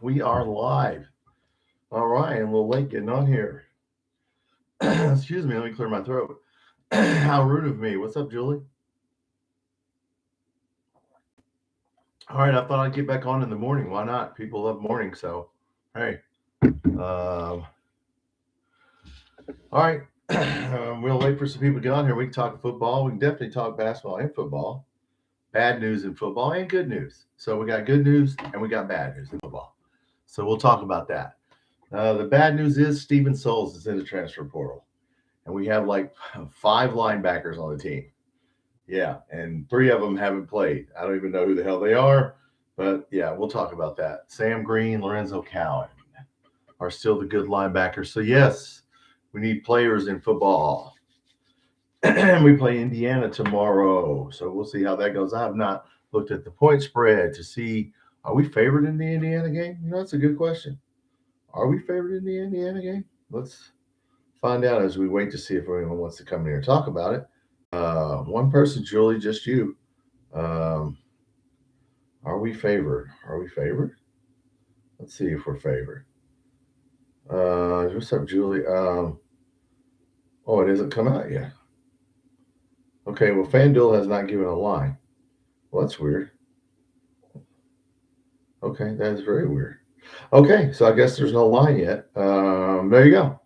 We are live. All right, and we'll late getting on here. Excuse me, let me clear my throat. How rude of me. What's up, Julie? All right, I thought I'd get back on in the morning. Why not? People love morning, so hey. All right, we'll wait for some people to get on here. We can talk football. We can definitely talk basketball and football. Bad news in football and good news. So we got good news and we got bad news in football. So we'll talk about that. The bad news is Steven Souls is in the transfer portal, and we have like 5 linebackers on the team. Yeah, and 3 of them haven't played. I don't even know who the hell they are, but yeah, we'll talk about that. Sam Green, Lorenzo Cowan are still the good linebackers. So yes, we need players in football. And we play Indiana tomorrow, so we'll see how that goes. I have not looked at the point spread to see, are we favored in the Indiana game? That's a good question. Are we favored in the Indiana game? Let's find out as we wait to see if anyone wants to come in here and talk about it. One person, Julie, just you. Um, are we favored? Are we favored? Let's see if we're favored. What's up, Julie? Oh, it hasn't come out yet. Okay, well, FanDuel has not given a line. Well, that's weird. Okay, that is very weird. Okay, so I guess there's no line yet. There you go.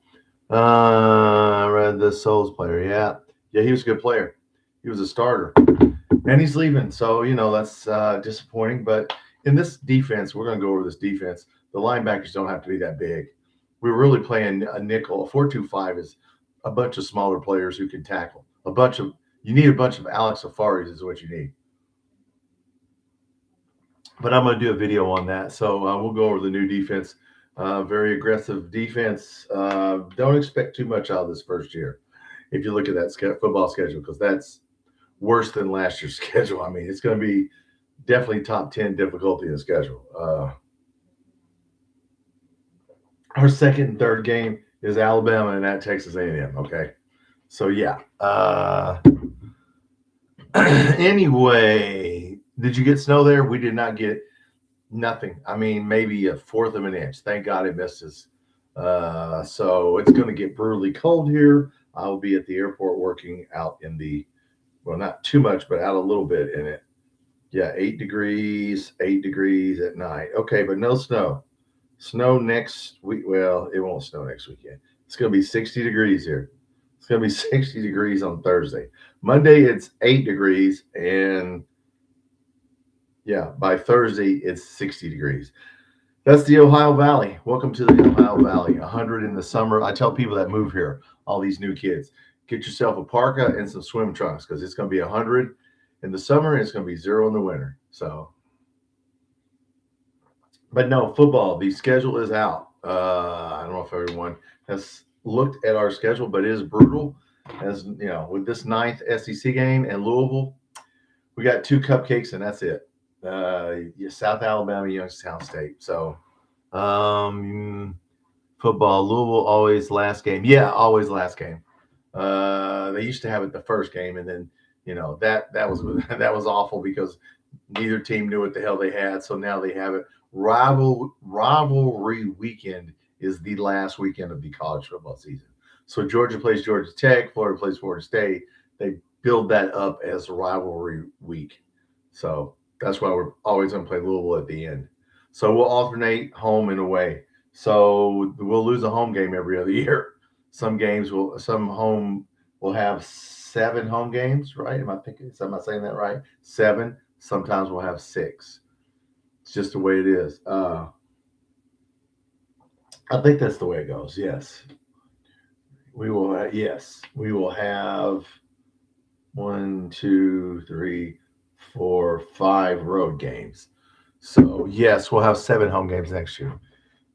I read the Souls player. Yeah, he was a good player. He was a starter, and he's leaving. So that's disappointing. But in this defense, we're going to go over this defense. The linebackers don't have to be that big. We're really playing a nickel. A 4-2-5 is a bunch of smaller players who can tackle. You need a bunch of Alex Safaris is what you need. But I'm going to do a video on that. So we'll go over the new defense. Very aggressive defense. Don't expect too much out of this first year. If you look at that football schedule, because that's worse than last year's schedule. I mean, it's going to be definitely top 10 difficulty in the schedule. Our second and third game is Alabama and at Texas A&M. Okay, so yeah. Anyway, did you get snow there? We did not get nothing. I mean, maybe a fourth of an inch. Thank God it missed us. So it's going to get brutally cold here. I'll be at the airport working out in the, well, not too much, but out a little bit in it. Yeah, 8 degrees at night. Okay, but no snow. Snow next week. Well, it won't snow next weekend. It's going to be 60 degrees here. It's going to be 60 degrees on Thursday. Monday, it's 8 degrees. And yeah, by Thursday, it's 60 degrees. That's the Ohio Valley. Welcome to the Ohio Valley. 100 in the summer. I tell people that move here, all these new kids, get yourself a parka and some swim trunks because it's going to be 100 in the summer and it's going to be 0 in the winter. So, but no, football, the schedule is out. I don't know if everyone has looked at our schedule, but it is brutal. As you know, with this 9th SEC game and Louisville, we got 2 cupcakes and that's it. South Alabama, Youngstown State. So, football, Louisville always last game. Yeah, always last game. They used to have it the first game, and then that was that was awful because neither team knew what the hell they had. So now they have it. Rivalry weekend is the last weekend of the college football season. So Georgia plays Georgia Tech, Florida plays Florida State. They build that up as rivalry week. So that's why we're always going to play Louisville at the end. So we'll alternate home and away. So we'll lose a home game every other year. Some home will have 7 home games, right? Am I saying that right? 7. Sometimes we'll have 6. It's just the way it is. I think that's the way it goes. Yes, we will. Yes, we will have 1, 2, 3, 4, 5 road games. So yes, we'll have 7 home games next year.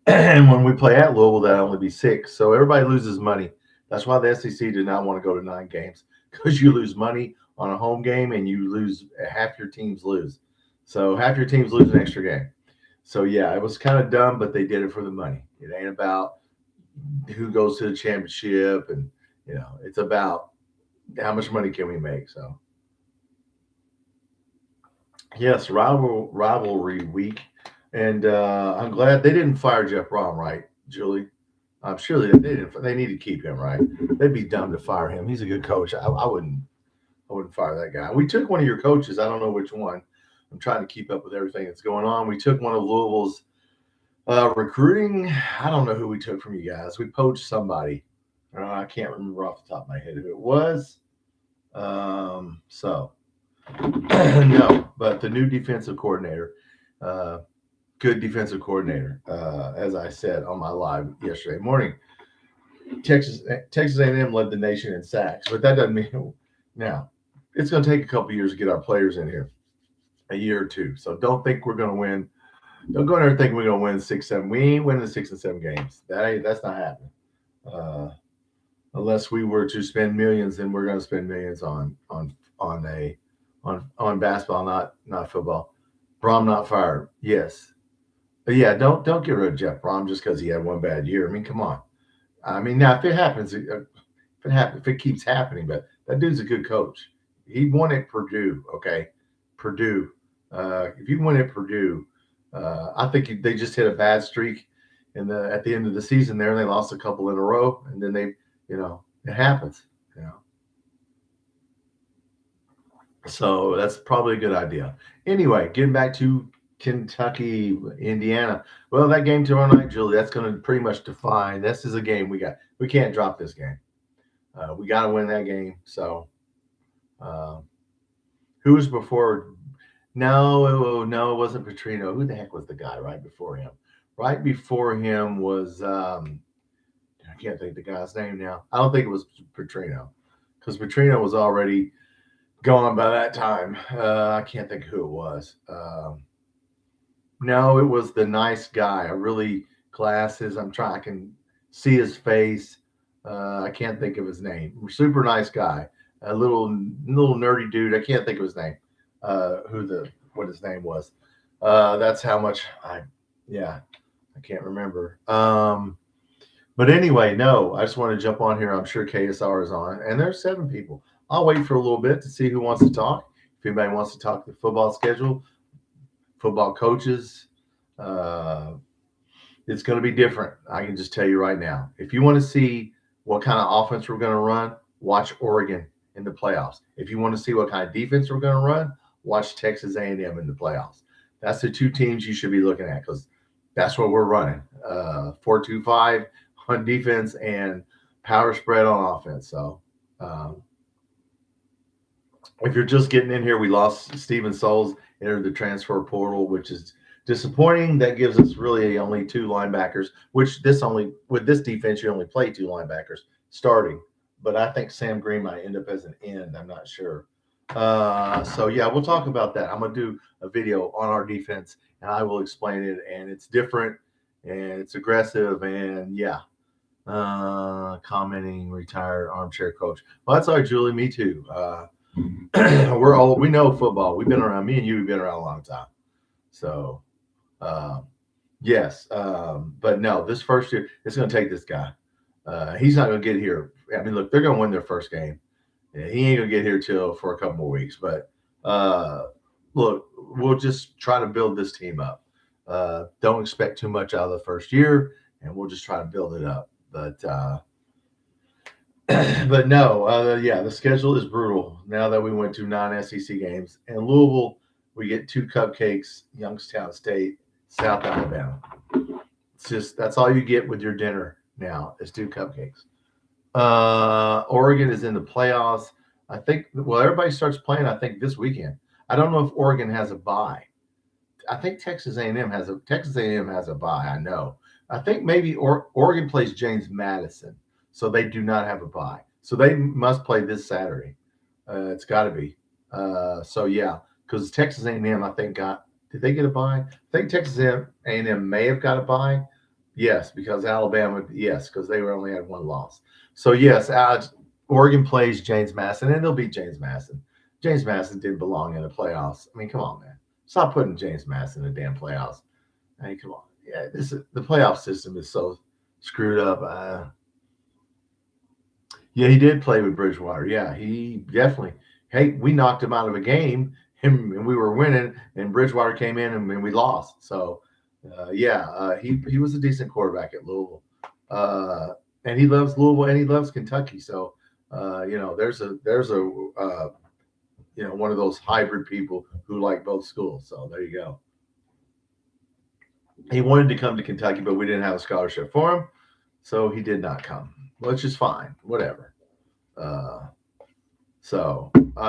And when we play at Louisville, that'll only be 6. So everybody loses money. That's why the SEC did not want to go to 9 games, because you lose money on a home game and you lose half your teams lose. So half your teams lose an extra game. So yeah, it was kind of dumb, but they did it for the money. It ain't about who goes to the championship, and it's about how much money can we make. So yes, rivalry week. And I'm glad they didn't fire Jeff Brom, right, Julie? I'm sure they didn't. They need to keep him, right? They'd be dumb to fire him. He's a good coach. I wouldn't. I wouldn't fire that guy. We took one of your coaches. I don't know which one. I'm trying to keep up with everything that's going on. We took one of Louisville's recruiting. I don't know who we took from you guys. We poached somebody. I can't remember off the top of my head who it was. So no, but the new defensive coordinator, good defensive coordinator. As I said on my live yesterday morning, Texas A&M led the nation in sacks, but that doesn't mean now. It's going to take a couple years to get our players in here, a year or two. So don't think we're going to win. Don't go in there and think we're going to win 6, 7. We ain't winning 6 and 7 games. That's not happening. Unless we were to spend millions, then we're going to spend millions on basketball, not football. Brom not fired. Yes. But yeah, don't get rid of Jeff Brom just because he had one bad year. I mean, come on. I mean, now if it happens, if it keeps happening, but that dude's a good coach. He won at Purdue. Okay, Purdue. If you win at Purdue, I think they just hit a bad streak at the end of the season there, and they lost a couple in a row, and then it happens. So that's probably a good idea. Anyway, getting back to Kentucky, Indiana. Well, that game tomorrow night, Julie, that's going to pretty much define. This is a game we got. We can't drop this game. We got to win that game. So, who was before? No, it wasn't Petrino. Who the heck was the guy right before him? Right before him was I can't think the guy's name now. I don't think it was Petrino because Petrino was already gone by that time. I can't think who it was. No, it was the nice guy. A really glasses. I can see his face. I can't think of his name. Super nice guy. A little nerdy dude. I can't think of his name. What his name was. That's how much I can't remember. But anyway, no, I just want to jump on here. I'm sure KSR is on, and there's 7 people. I'll wait for a little bit to see who wants to talk. If anybody wants to talk the football schedule, football coaches, it's going to be different. I can just tell you right now. If you want to see what kind of offense we're going to run, watch Oregon in the playoffs. If you want to see what kind of defense we're going to run, watch Texas A&M in the playoffs. That's the 2 teams you should be looking at because that's what we're running. 4-2-5 on defense and power spread on offense. So if you're just getting in here, we lost Steven Souls, entered the transfer portal, which is disappointing. That gives us really only 2 linebackers, which with this defense, you only play 2 linebackers starting. But I think Sam Green might end up as an end. I'm not sure. So yeah, we'll talk about that. I'm going to do a video on our defense and I will explain it. And it's different and it's aggressive. And yeah, commenting retired armchair coach. Well, that's all right, Julie. Me too. We know football. We've been around. Me and you have been around a long time. So, yes. But no, this first year, it's going to take this guy. He's not going to get here. I mean, look, they're going to win their first game. Yeah, he ain't going to get here for a couple more weeks. But look, we'll just try to build this team up. Don't expect too much out of the first year, and we'll just try to build it up. But but no, yeah, the schedule is brutal now that we went to non-SEC games. And Louisville, we get 2 cupcakes, Youngstown State, South Alabama. It's just that's all you get with your dinner now is 2 cupcakes. Oregon is in the playoffs. I think, well, everybody starts playing, I think, this weekend. I don't know if Oregon has a bye. I think Texas A&M has a bye, I know. I think maybe Oregon plays James Madison, so they do not have a bye. So they must play this Saturday. It's got to be. So, yeah, because Texas A&M, I think, did they get a bye? I think Texas A&M may have got a bye. Yes, because Alabama, yes, because they only had 1 loss. So, yes, Oregon plays James Madison, and they'll beat James Madison. James Madison didn't belong in the playoffs. I mean, come on, man. Stop putting James Madison in the damn playoffs. I mean, come on. Yeah, the playoff system is so screwed up. Yeah, he did play with Bridgewater. Yeah, he definitely. Hey, we knocked him out of a game, and we were winning, and Bridgewater came in, and we lost. So, He was a decent quarterback at Louisville, uh, and he loves Louisville and he loves Kentucky. So there's a one of those hybrid people who like both schools. So there you go. He wanted to come to Kentucky, but we didn't have a scholarship for him, so he did not come, which is fine. Whatever. Uh,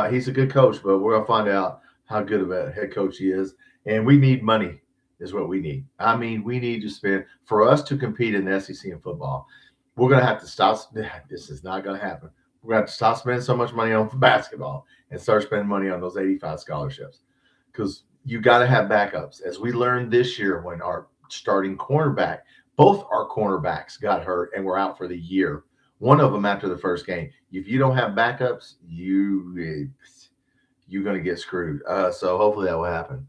he's a good coach, but we're gonna find out how good of a head coach he is. And we need money, is what we need. I mean, we need to spend for us to compete in the SEC in football. We're gonna have to stop. This is not gonna happen. We're gonna have to stop spending so much money on basketball and start spending money on those 85 scholarships because you got to have backups. As we learned this year, when our starting cornerback, both our cornerbacks got hurt and were out for the year. One of them after the first game. If you don't have backups, you're going to get screwed. So hopefully that will happen.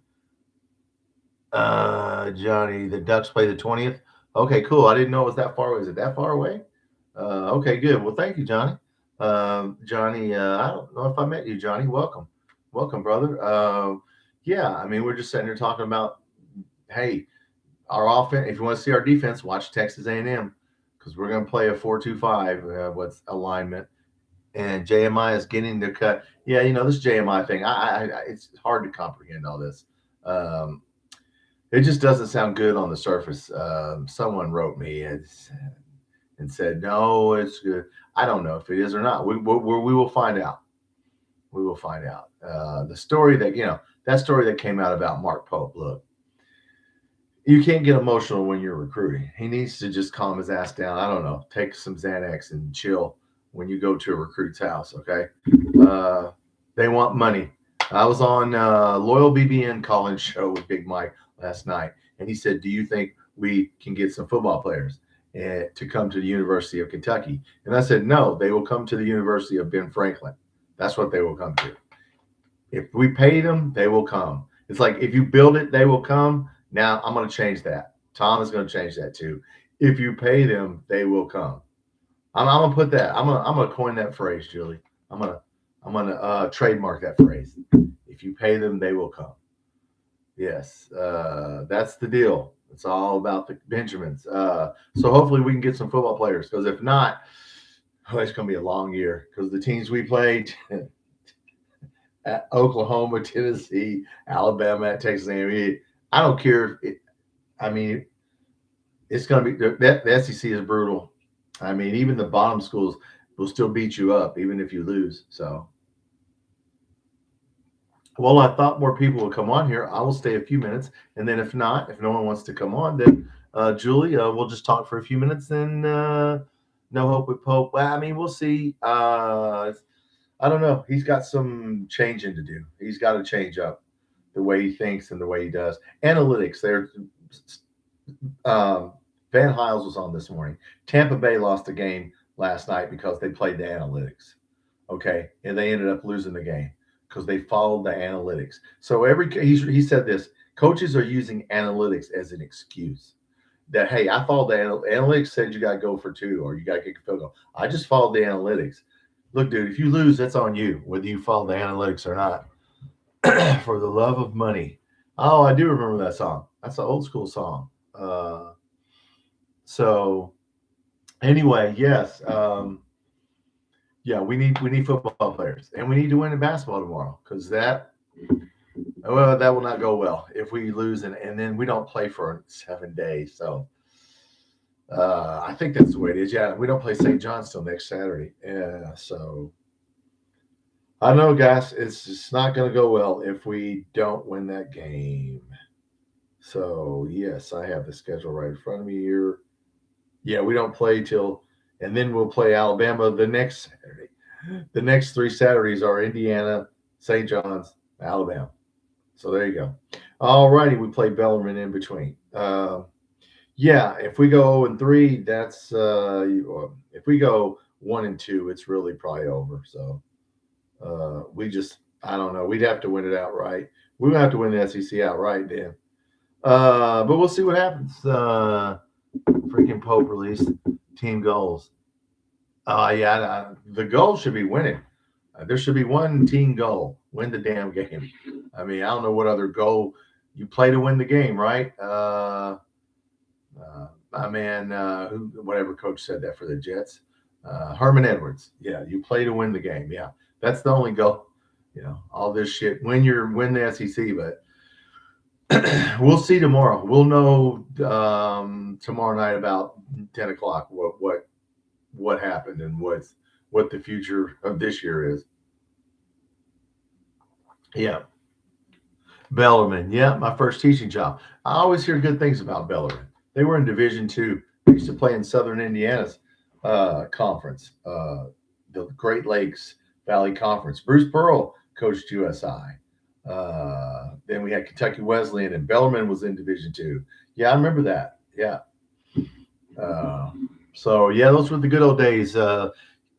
Johnny, the Ducks play the 20th. Okay, cool. I didn't know it was that far away. Is it that far away? Okay, good. Well, thank you, Johnny. Johnny, I don't know if I met you, Johnny. Welcome, brother. Yeah, I mean, we're just sitting here talking about, hey, our offense. If you want to see our defense, watch Texas A&M because we're going to play a 4-2-5. What's alignment? And JMI is getting the cut. Yeah, this JMI thing. It's hard to comprehend all this. It just doesn't sound good on the surface. Someone wrote me and said, no, it's good. I don't know if it is or not. We will find out. We will find out. The story that story that came out about Mark Pope. Look, you can't get emotional when you're recruiting. He needs to just calm his ass down. I don't know. Take some Xanax and chill when you go to a recruit's house. Okay. They want money. I was on Loyal BBN Collins show with Big Mike last night, and he said, do you think we can get some football players to come to the University of Kentucky? And I said, no, they will come to the University of Ben Franklin. That's what they will come to. If we pay them, they will come. It's like if you build it, they will come. Now I'm going to change that. Tom is going to change that too. If you pay them, they will come. I'm going to put that. I'm going to coin that phrase, Julie. I'm going to trademark that phrase. If you pay them, they will come. Yes, that's the deal. It's all about the Benjamins. So hopefully we can get some football players because if not, it's going to be a long year because the teams we played at Oklahoma, Tennessee, Alabama, Texas A&M, I don't care. It's going to be the SEC is brutal. I mean, even the bottom schools will still beat you up even if you lose. So, well, I thought more people would come on here. I will stay a few minutes, and then if not, if no one wants to come on, then Julie, we'll just talk for a few minutes. Then no hope with Pope. Well, I mean, we'll see. I don't know. He's got some changing to do. He's got to change up the way he thinks and the way he does. Analytics. Van Hiles was on this morning. Tampa Bay lost the game last night because they played the analytics. Okay, and they ended up losing the game because they followed the analytics. So he said this: coaches are using analytics as an excuse. That hey, I followed the analytics said you got to go for 2 or you got to kick a field goal. I just followed the analytics. Look, dude, if you lose, that's on you, whether you follow the analytics or not. For the love of money. Oh, I do remember that song. That's an old school song. So anyway, yes. Yeah, we need football players, and we need to win in basketball tomorrow because that will not go well if we lose and then we don't play for 7 days. So I think that's the way it is. Yeah, we don't play St. John's till next Saturday. Yeah, so I don't know, guys. It's just not going to go well if we don't win that game. So yes, I have the schedule right in front of me here. Yeah, we don't play till, and then we'll play Alabama the next Saturday. The next 3 Saturdays are Indiana, St. John's, Alabama. So there you go. All righty, we play Bellarmine in between. Yeah, if we go 0-3, that's if we go 1-2, it's really probably over. So I don't know. We'd have to win it outright. We would have to win the SEC outright then. But we'll see what happens. Freaking Pope released team goals. The goal should be winning. There should be one team goal. Win the damn game. I mean, I don't know what other goal you play to win the game, right? My man, whatever coach said that for the Jets, Herman Edwards. Yeah, you play to win the game. Yeah, that's the only goal. All this shit. Win the SEC, but we'll see tomorrow. We'll know tomorrow night about 10 o'clock what happened and what the future of this year is. Yeah. Bellarmine. Yeah, my first teaching job. I always hear good things about Bellarmine. They were in Division II. They used to play in Southern Indiana's conference, the Great Lakes Valley Conference. Bruce Pearl coached USI. Then we had Kentucky Wesleyan, and Bellarmine was in Division II. Yeah, I remember that. Yeah. So yeah, those were the good old days.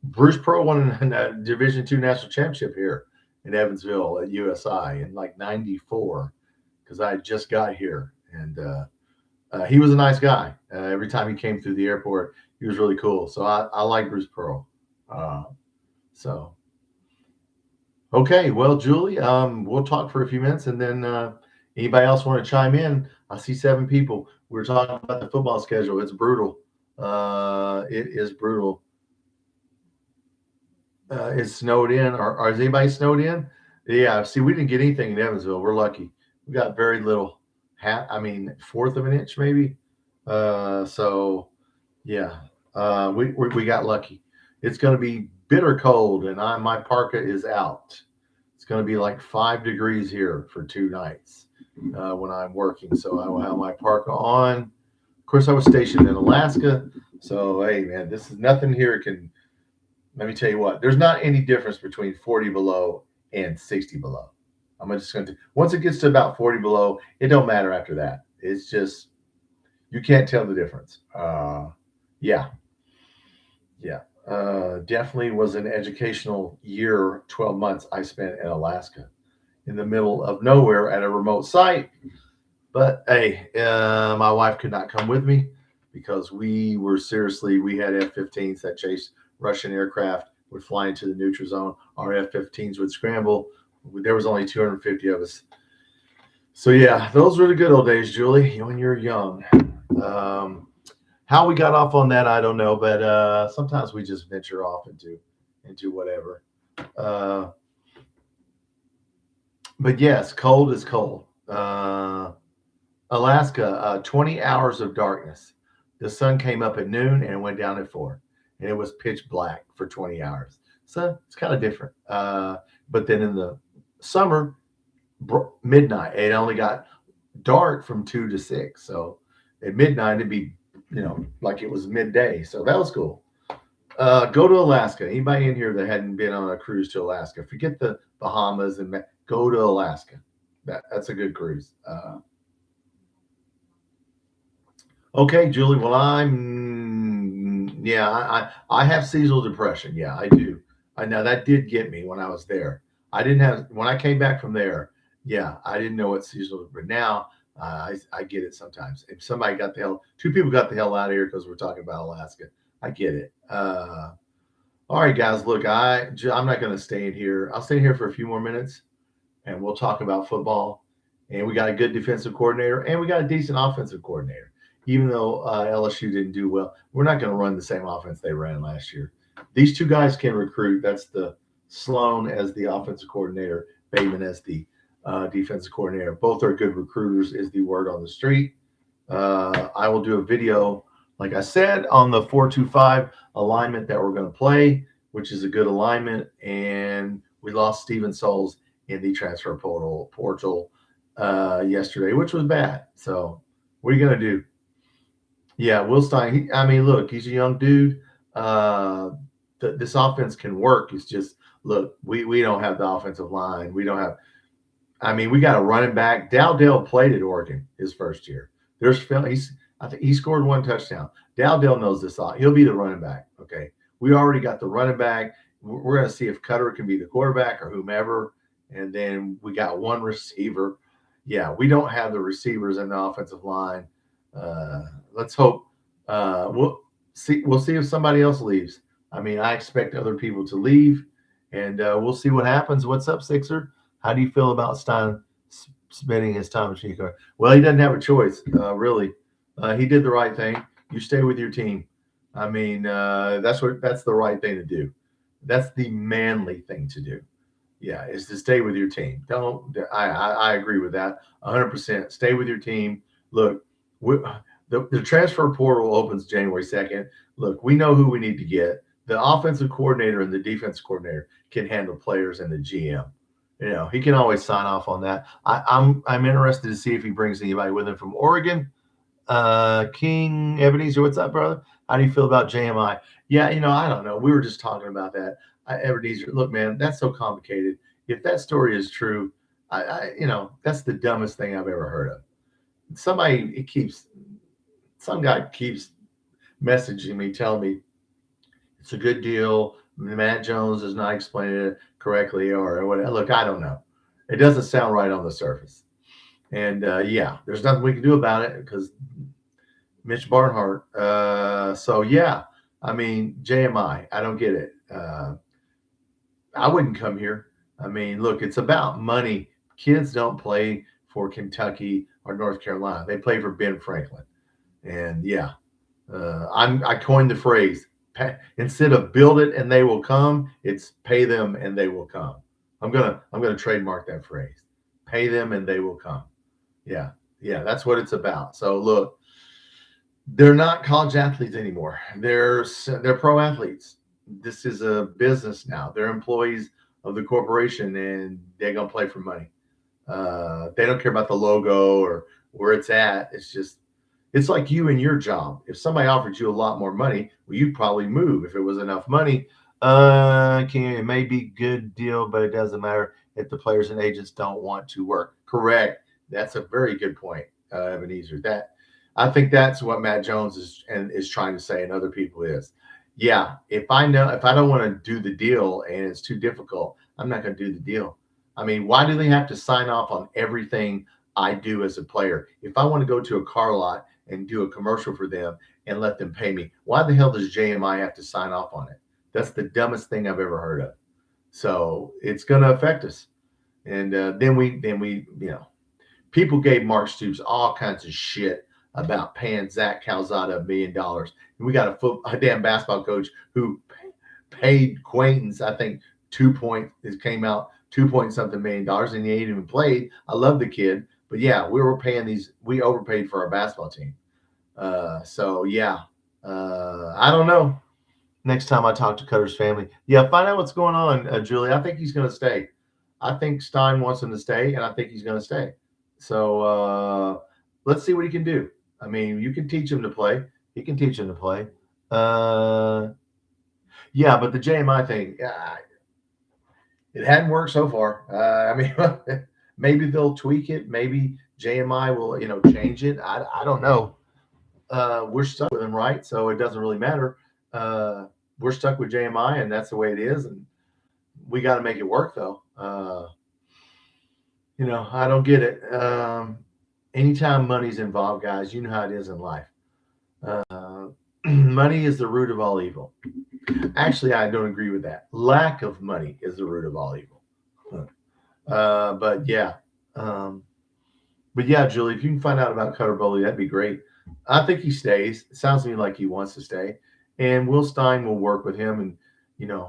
Bruce Pearl won a Division II national championship here in Evansville at USI in like '94, because I had just got here, and he was a nice guy. Every time he came through the airport, he was really cool. So I like Bruce Pearl. So okay, well, Julie, we'll talk for a few minutes, and then anybody else want to chime in? I see 7 people. We're talking about the football schedule. It's brutal. It is brutal. It's snowed in. Or is anybody snowed in? Yeah. See, we didn't get anything in Evansville. We're lucky. We got very little. 1/4 of an inch maybe. So yeah, we got lucky. It's going to be bitter cold, and my parka is out. It's going to be like 5 degrees here for 2 nights when I'm working. So I will have my parka on. Of course, I was stationed in Alaska. So hey, man, this is nothing here can. Let me tell you what. There's not any difference between 40 below and 60 below. I'm just going to. Once it gets to about 40 below, it don't matter after that. It's just you can't tell the difference. Yeah. Definitely was an educational year, 12 months I spent in Alaska in the middle of nowhere at a remote site. But hey, my wife could not come with me because we had F-15s that chased Russian aircraft, would fly into the neutral zone. Our F-15s would scramble. There was only 250 of us. So yeah, those were the good old days, Julie, when you're young. How we got off on that, I don't know, but sometimes we just venture off into whatever. But yes, cold is cold. Alaska, 20 hours of darkness. The sun came up at noon and went down at 4, and it was pitch black for 20 hours. So it's kind of different. But then in the summer, midnight, it only got dark from 2 to 6. So at midnight, it'd be like it was midday. So that was cool. Go to Alaska. Anybody in here that hadn't been on a cruise to Alaska, forget the Bahamas and go to Alaska. That's a good cruise. Okay, Julie. Well, I have seasonal depression. Yeah, I do. I know that did get me when I was there. When I came back from there. Yeah, I didn't know what seasonal, but now I get it sometimes. If somebody two people got the hell out of here because we're talking about Alaska, I get it. All right, guys, look, I'm not going to stay in here. I'll stay in here for a few more minutes, and we'll talk about football. And we got a good defensive coordinator, and we got a decent offensive coordinator. Even though LSU didn't do well, we're not going to run the same offense they ran last year. These 2 guys can recruit. That's the Sloan as the offensive coordinator, Bateman as the defensive coordinator. Both are good recruiters, is the word on the street. I will do a video, like I said, on the 4-2-5 alignment that we're going to play, which is a good alignment. And we lost Steven Souls in the transfer portal yesterday, which was bad. So what are you going to do? Yeah, Will Stein. Look, he's a young dude. This offense can work. It's just, look, we don't have the offensive line. We don't have. We got a running back. Dowdell played at Oregon his first year. I think he scored 1 touchdown. Dowdell knows this. He'll be the running back. Okay, we already got the running back. We're going to see if Cutter can be the quarterback or whomever. And then we got 1 receiver. Yeah, we don't have the receivers in the offensive line. Let's hope. We'll see if somebody else leaves. I expect other people to leave, and we'll see what happens. What's up, Sixer? How do you feel about Stein spending his time with Chico. Well, he doesn't have a choice, really. He did the right thing. You stay with your team. I mean, that's the right thing to do. That's the manly thing to do. Yeah, is to stay with your team. Don't. I agree with that 100%. Stay with your team. Look, the transfer portal opens January 2nd. Look, we know who we need to get. The offensive coordinator and the defensive coordinator can handle players and the GM. You know, he can always sign off on that. I'm interested to see if he brings anybody with him from Oregon. King Ebenezer, what's up, brother? How do you feel about JMI? Yeah, you know, I don't know. We were just talking about that. Ebenezer, look, man, that's so complicated. If that story is true, you know, that's the dumbest thing I've ever heard of. Some guy keeps messaging me, telling me it's a good deal. Matt Jones is not explaining it correctly or whatever. Look, I don't know. It doesn't sound right on the surface. And yeah, there's nothing we can do about it because Mitch Barnhart. So yeah, I mean, JMI, I don't get it. I wouldn't come here. I mean, look, it's about money. Kids don't play for Kentucky or North Carolina. They play for Ben Franklin. And yeah, I coined the phrase, instead of build it and they will come, it's pay them and they will come. I'm gonna trademark that phrase. Pay them and they will come. Yeah, that's what it's about. So look, they're not college athletes anymore. They're pro athletes. This is a business now. They're employees of the corporation and they're gonna play for money. They don't care about the logo or where it's at. It's like you and your job. If somebody offered you a lot more money, well, you'd probably move if it was enough money. It may be a good deal, but it doesn't matter if the players and agents don't want to work. Correct. That's a very good point, Ebenezer. I think that's what Matt Jones is trying to say, and other people is. Yeah, if I don't want to do the deal and it's too difficult, I'm not going to do the deal. I mean, why do they have to sign off on everything I do as a player? If I want to go to a car lot and do a commercial for them and let them pay me, why the hell does JMI have to sign off on it? That's the dumbest thing I've ever heard of. So it's going to affect us. And then we, you know, people gave Mark Stoops all kinds of shit about paying Zach Calzada $1 million. And we got a damn basketball coach who paid Quaintance, I think, 2 point, it came out $2-something million, and he ain't even played. I love the kid, but yeah, we overpaid for our basketball team. So yeah, I don't know. Next time I talk to Cutter's family, yeah, find out what's going on, Julie. I think he's going to stay. I think Stein wants him to stay, and I think he's going to stay. So let's see what he can do. I mean, you can teach him to play. He can teach him to play. Yeah, but the JMI thing, it hadn't worked so far. I mean, maybe they'll tweak it. Maybe JMI will, change it. I don't know. We're stuck with him, right? So it doesn't really matter. We're stuck with JMI, and that's the way it is. And we got to make it work, though. I don't get it. Anytime money's involved, guys, you know how it is in life. Money is the root of all evil. Actually, I don't agree with that. Lack of money is the root of all evil. But yeah, Julie, if you can find out about Cutter Bowley, that'd be great. I think he stays. It sounds to me like he wants to stay. And Will Stein will work with him, and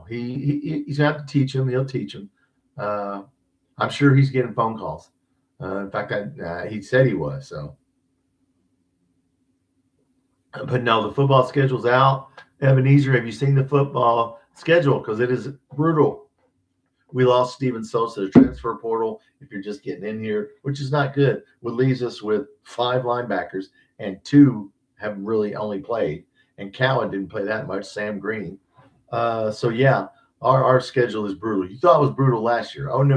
he's gonna have to teach him. He'll teach him. I'm sure he's getting phone calls. In fact, he said he was. So, but no, the football schedule's out. Ebenezer, have you seen the football schedule? Because it is brutal. We lost Steven Sosa to the transfer portal. If you're just getting in here, which is not good, what leaves us with 5 linebackers and 2 have really only played. And Cowan didn't play that much. Sam Green. So yeah, our schedule is brutal. You thought it was brutal last year? Oh no.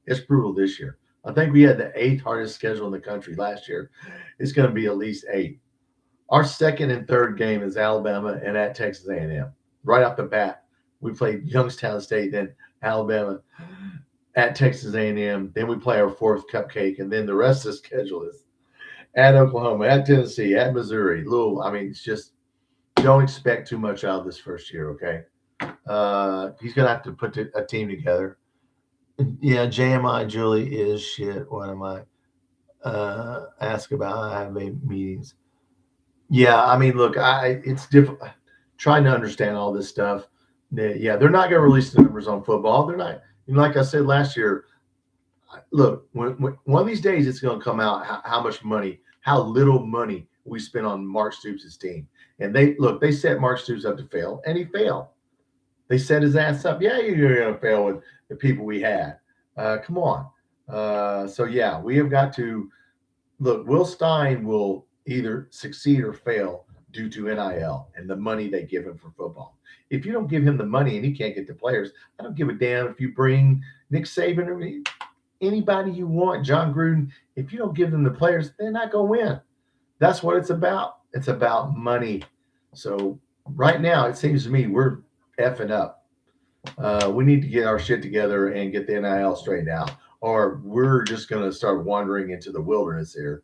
It's brutal this year. I think we had the 8th hardest schedule in the country last year. It's going to be at least 8. Our second and third game is Alabama and at Texas A&M. Right off the bat, we played Youngstown State, then Alabama, at Texas A&M. Then we play our 4th cupcake, and then the rest of the schedule is at Oklahoma, at Tennessee, at Missouri, Louisville. I mean, it's just don't expect too much out of this first year, okay? He's going to have to put a team together. Yeah, JMI Julie is shit. What am I? Ask about. I have meetings. Yeah, I mean, look, it's difficult trying to understand all this stuff. Yeah, they're not going to release the numbers on football. They're not. Like I said last year, look, when one of these days it's going to come out how much money, how little money we spent on Mark Stoops' team. And they set Mark Stoops up to fail, and he failed. They set his ass up. Yeah, you're going to fail with the people we had. Come on. So yeah, we have got to look. Will Stein will either succeed or fail due to NIL and the money they give him for football. If you don't give him the money and he can't get the players, I don't give a damn if you bring Nick Saban or anybody you want, John Gruden. If you don't give them the players, they're not going to win. That's what it's about. It's about money. So right now, it seems to me we're effing up. We need to get our shit together and get the NIL straightened out, or we're just going to start wandering into the wilderness here.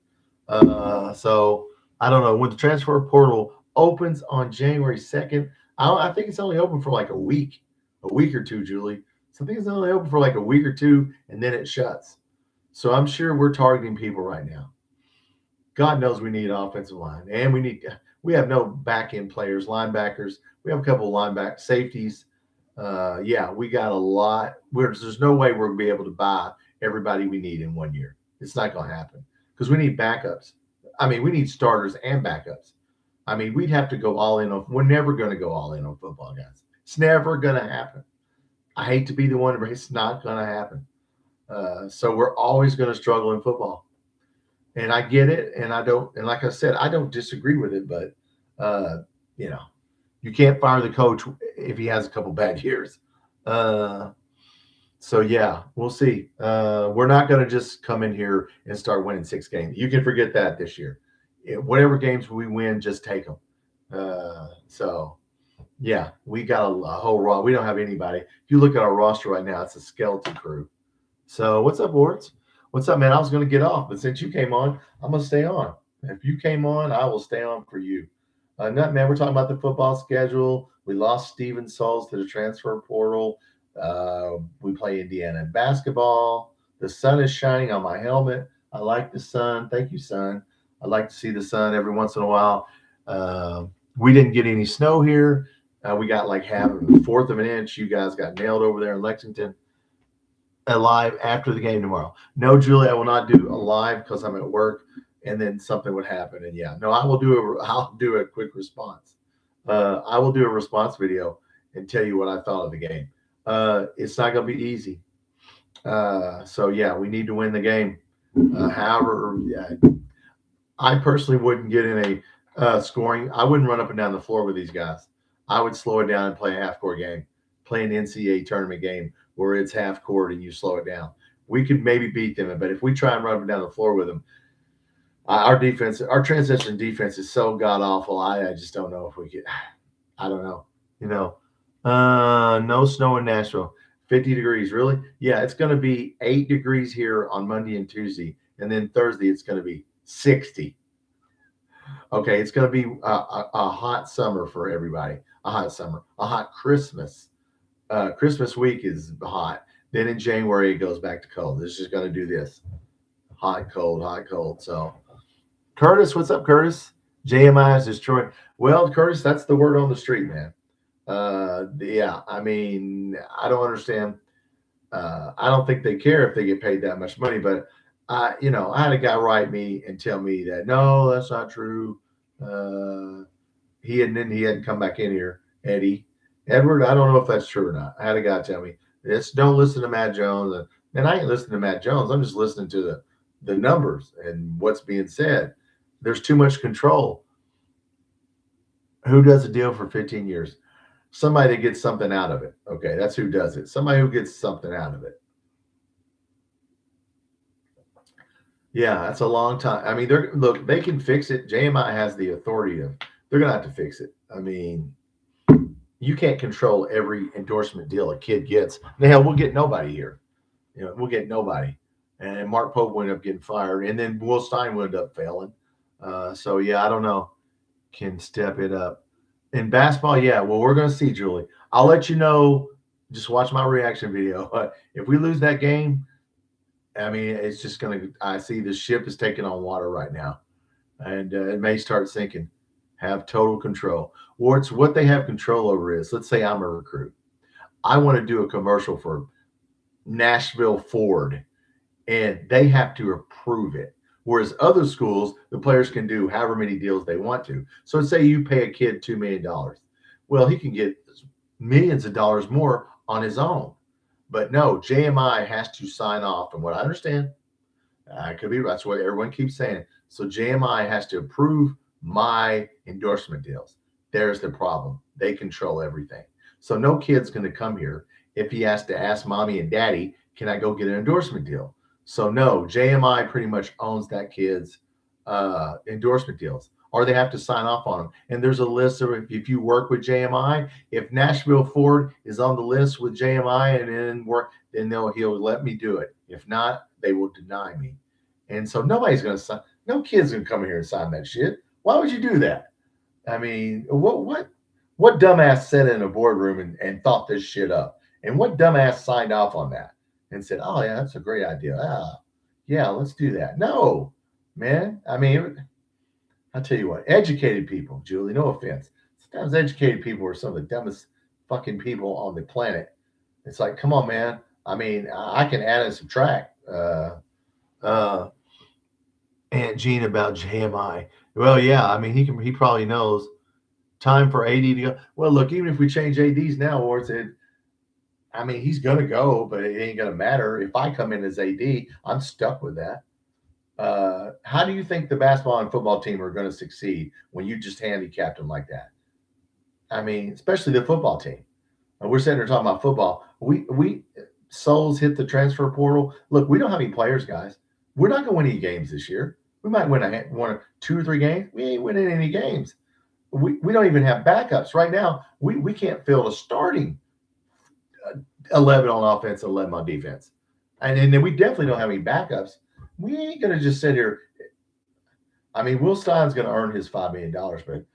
So I don't know when the transfer portal opens on January 2nd. I think it's only open for like a week or two, Julie. So I think it's only open for like a week or two, and then it shuts. So I'm sure we're targeting people right now. God knows we need offensive line, and we have no back end players, linebackers. We have a couple of linebacker safeties. Yeah, we got a lot. There's no way we're gonna be able to buy everybody we need in 1 year. It's not gonna happen because we need backups. I mean, we need starters and backups. I mean, we'd have to go all in on. We're never going to go all in on football, guys. It's never going to happen. I hate to be the one, but it's not going to happen. So we're always going to struggle in football, and I get it, and I don't. And like I said, I don't disagree with it, but uh, you know, you can't fire the coach if he has a couple bad years. Uh, so yeah, we'll see. We're not going to just come in here and start winning 6 games. You can forget that this year. Whatever games we win, just take them. So yeah, we got a whole raw. We don't have anybody. If you look at our roster right now, it's a skeleton crew. So what's up, Wards? What's up, man? I was going to get off, but since you came on, I'm going to stay on. If you came on, I will stay on for you. Nut, man, we're talking about the football schedule. We lost Steven Souls to the transfer portal. We play Indiana in basketball. The sun is shining on my helmet. I like the sun. Thank you, sun. I like to see the sun every once in a while. We didn't get any snow here. We got like half of a fourth of an inch. You guys got nailed over there in Lexington. A live after the game tomorrow. No, Julie, I will not do a live because I'm at work, and then something would happen. And yeah, no, I'll do a quick response. I will do a response video and tell you what I thought of the game. It's not going to be easy. So yeah, we need to win the game. However, I personally wouldn't get in a scoring. I wouldn't run up and down the floor with these guys. I would slow it down and play a half-court game, play an NCAA tournament game where it's half court and you slow it down. We could maybe beat them, but if we try and run up and down the floor with them, our defense, our transition defense is so god awful. I just don't know if we could. I don't know. No snow in Nashville. 50 degrees, really? Yeah, it's going to be 8 degrees here on Monday and Tuesday, and then Thursday it's going to be 60. Okay, it's going to be a hot summer for everybody. A hot summer, a hot Christmas. Christmas week is hot. Then in January, it goes back to cold. It's just going to do this. Hot, cold, hot, cold. So, Curtis, what's up, Curtis? JMI is destroyed. Well, Curtis, that's the word on the street, man. Yeah, I mean, I don't understand. I don't think they care if they get paid that much money, but I had a guy write me and tell me that no, that's not true. He hadn't come back in here, Edward. I don't know if that's true or not. I had a guy tell me this. Don't listen to Matt Jones. And I ain't listening to Matt Jones. I'm just listening to the numbers and what's being said. There's too much control. Who does a deal for 15 years? Somebody that gets something out of it. Okay, that's who does it. Somebody who gets something out of it. Yeah, that's a long time. I mean, they can fix it. JMI has the authority they're gonna have to fix it. I mean, you can't control every endorsement deal a kid gets. Hell, we'll get nobody here. We'll get nobody. And Mark Pope wound up getting fired, and then Will Stein wound up failing. So yeah, I don't know. Can step it up in basketball. Yeah, well, we're gonna see, Julie. I'll let you know Just watch my reaction video. If we lose that game, I mean, it's just going to, I see the ship is taking on water right now, and it may start sinking. Have total control. Or it's what they have control over is, let's say I'm a recruit. I want to do a commercial for Nashville Ford, and they have to approve it. Whereas other schools, the players can do however many deals they want to. So let's say you pay a kid $2 million. Well, he can get millions of dollars more on his own. But no, JMI has to sign off. And what I understand, I could be, that's what everyone keeps saying. So JMI has to approve my endorsement deals. There's the problem. They control everything. So no kid's going to come here if he has to ask mommy and daddy, can I go get an endorsement deal? So no, JMI pretty much owns that kid's endorsement deals, or they have to sign off on them. And there's a list of, if you work with JMI, if Nashville Ford is on the list with JMI and then work, then he'll let me do it. If not, they will deny me. And so nobody's going to sign. No kid's going to come here and sign that shit. Why would you do that? I mean, what dumbass sat in a boardroom and thought this shit up? And what dumbass signed off on that and said, "Oh yeah, that's a great idea. Yeah, let's do that." No, man. I mean, I'll tell you what. Educated people, Julie. No offense. Sometimes educated people are some of the dumbest fucking people on the planet. It's like, come on, man. I mean, I can add and subtract. Aunt Jean about JMI. Well, yeah. I mean, he probably knows. Time for AD to go. Well, look, even if we change ADs now, or I mean, he's going to go, but it ain't going to matter. If I come in as AD, I'm stuck with that. How do you think the basketball and football team are going to succeed when you just handicapped them like that? I mean, especially the football team. We're sitting here talking about football. We souls hit the transfer portal. Look, we don't have any players, guys. We're not going to win any games this year. We might win one, 2 or 3 games. We ain't winning any games. We don't even have backups right now. We can't field a starting 11 on offense and 11 on defense, and then we definitely don't have any backups. We ain't gonna just sit here. I mean, Will Stein's gonna earn his $5 million, but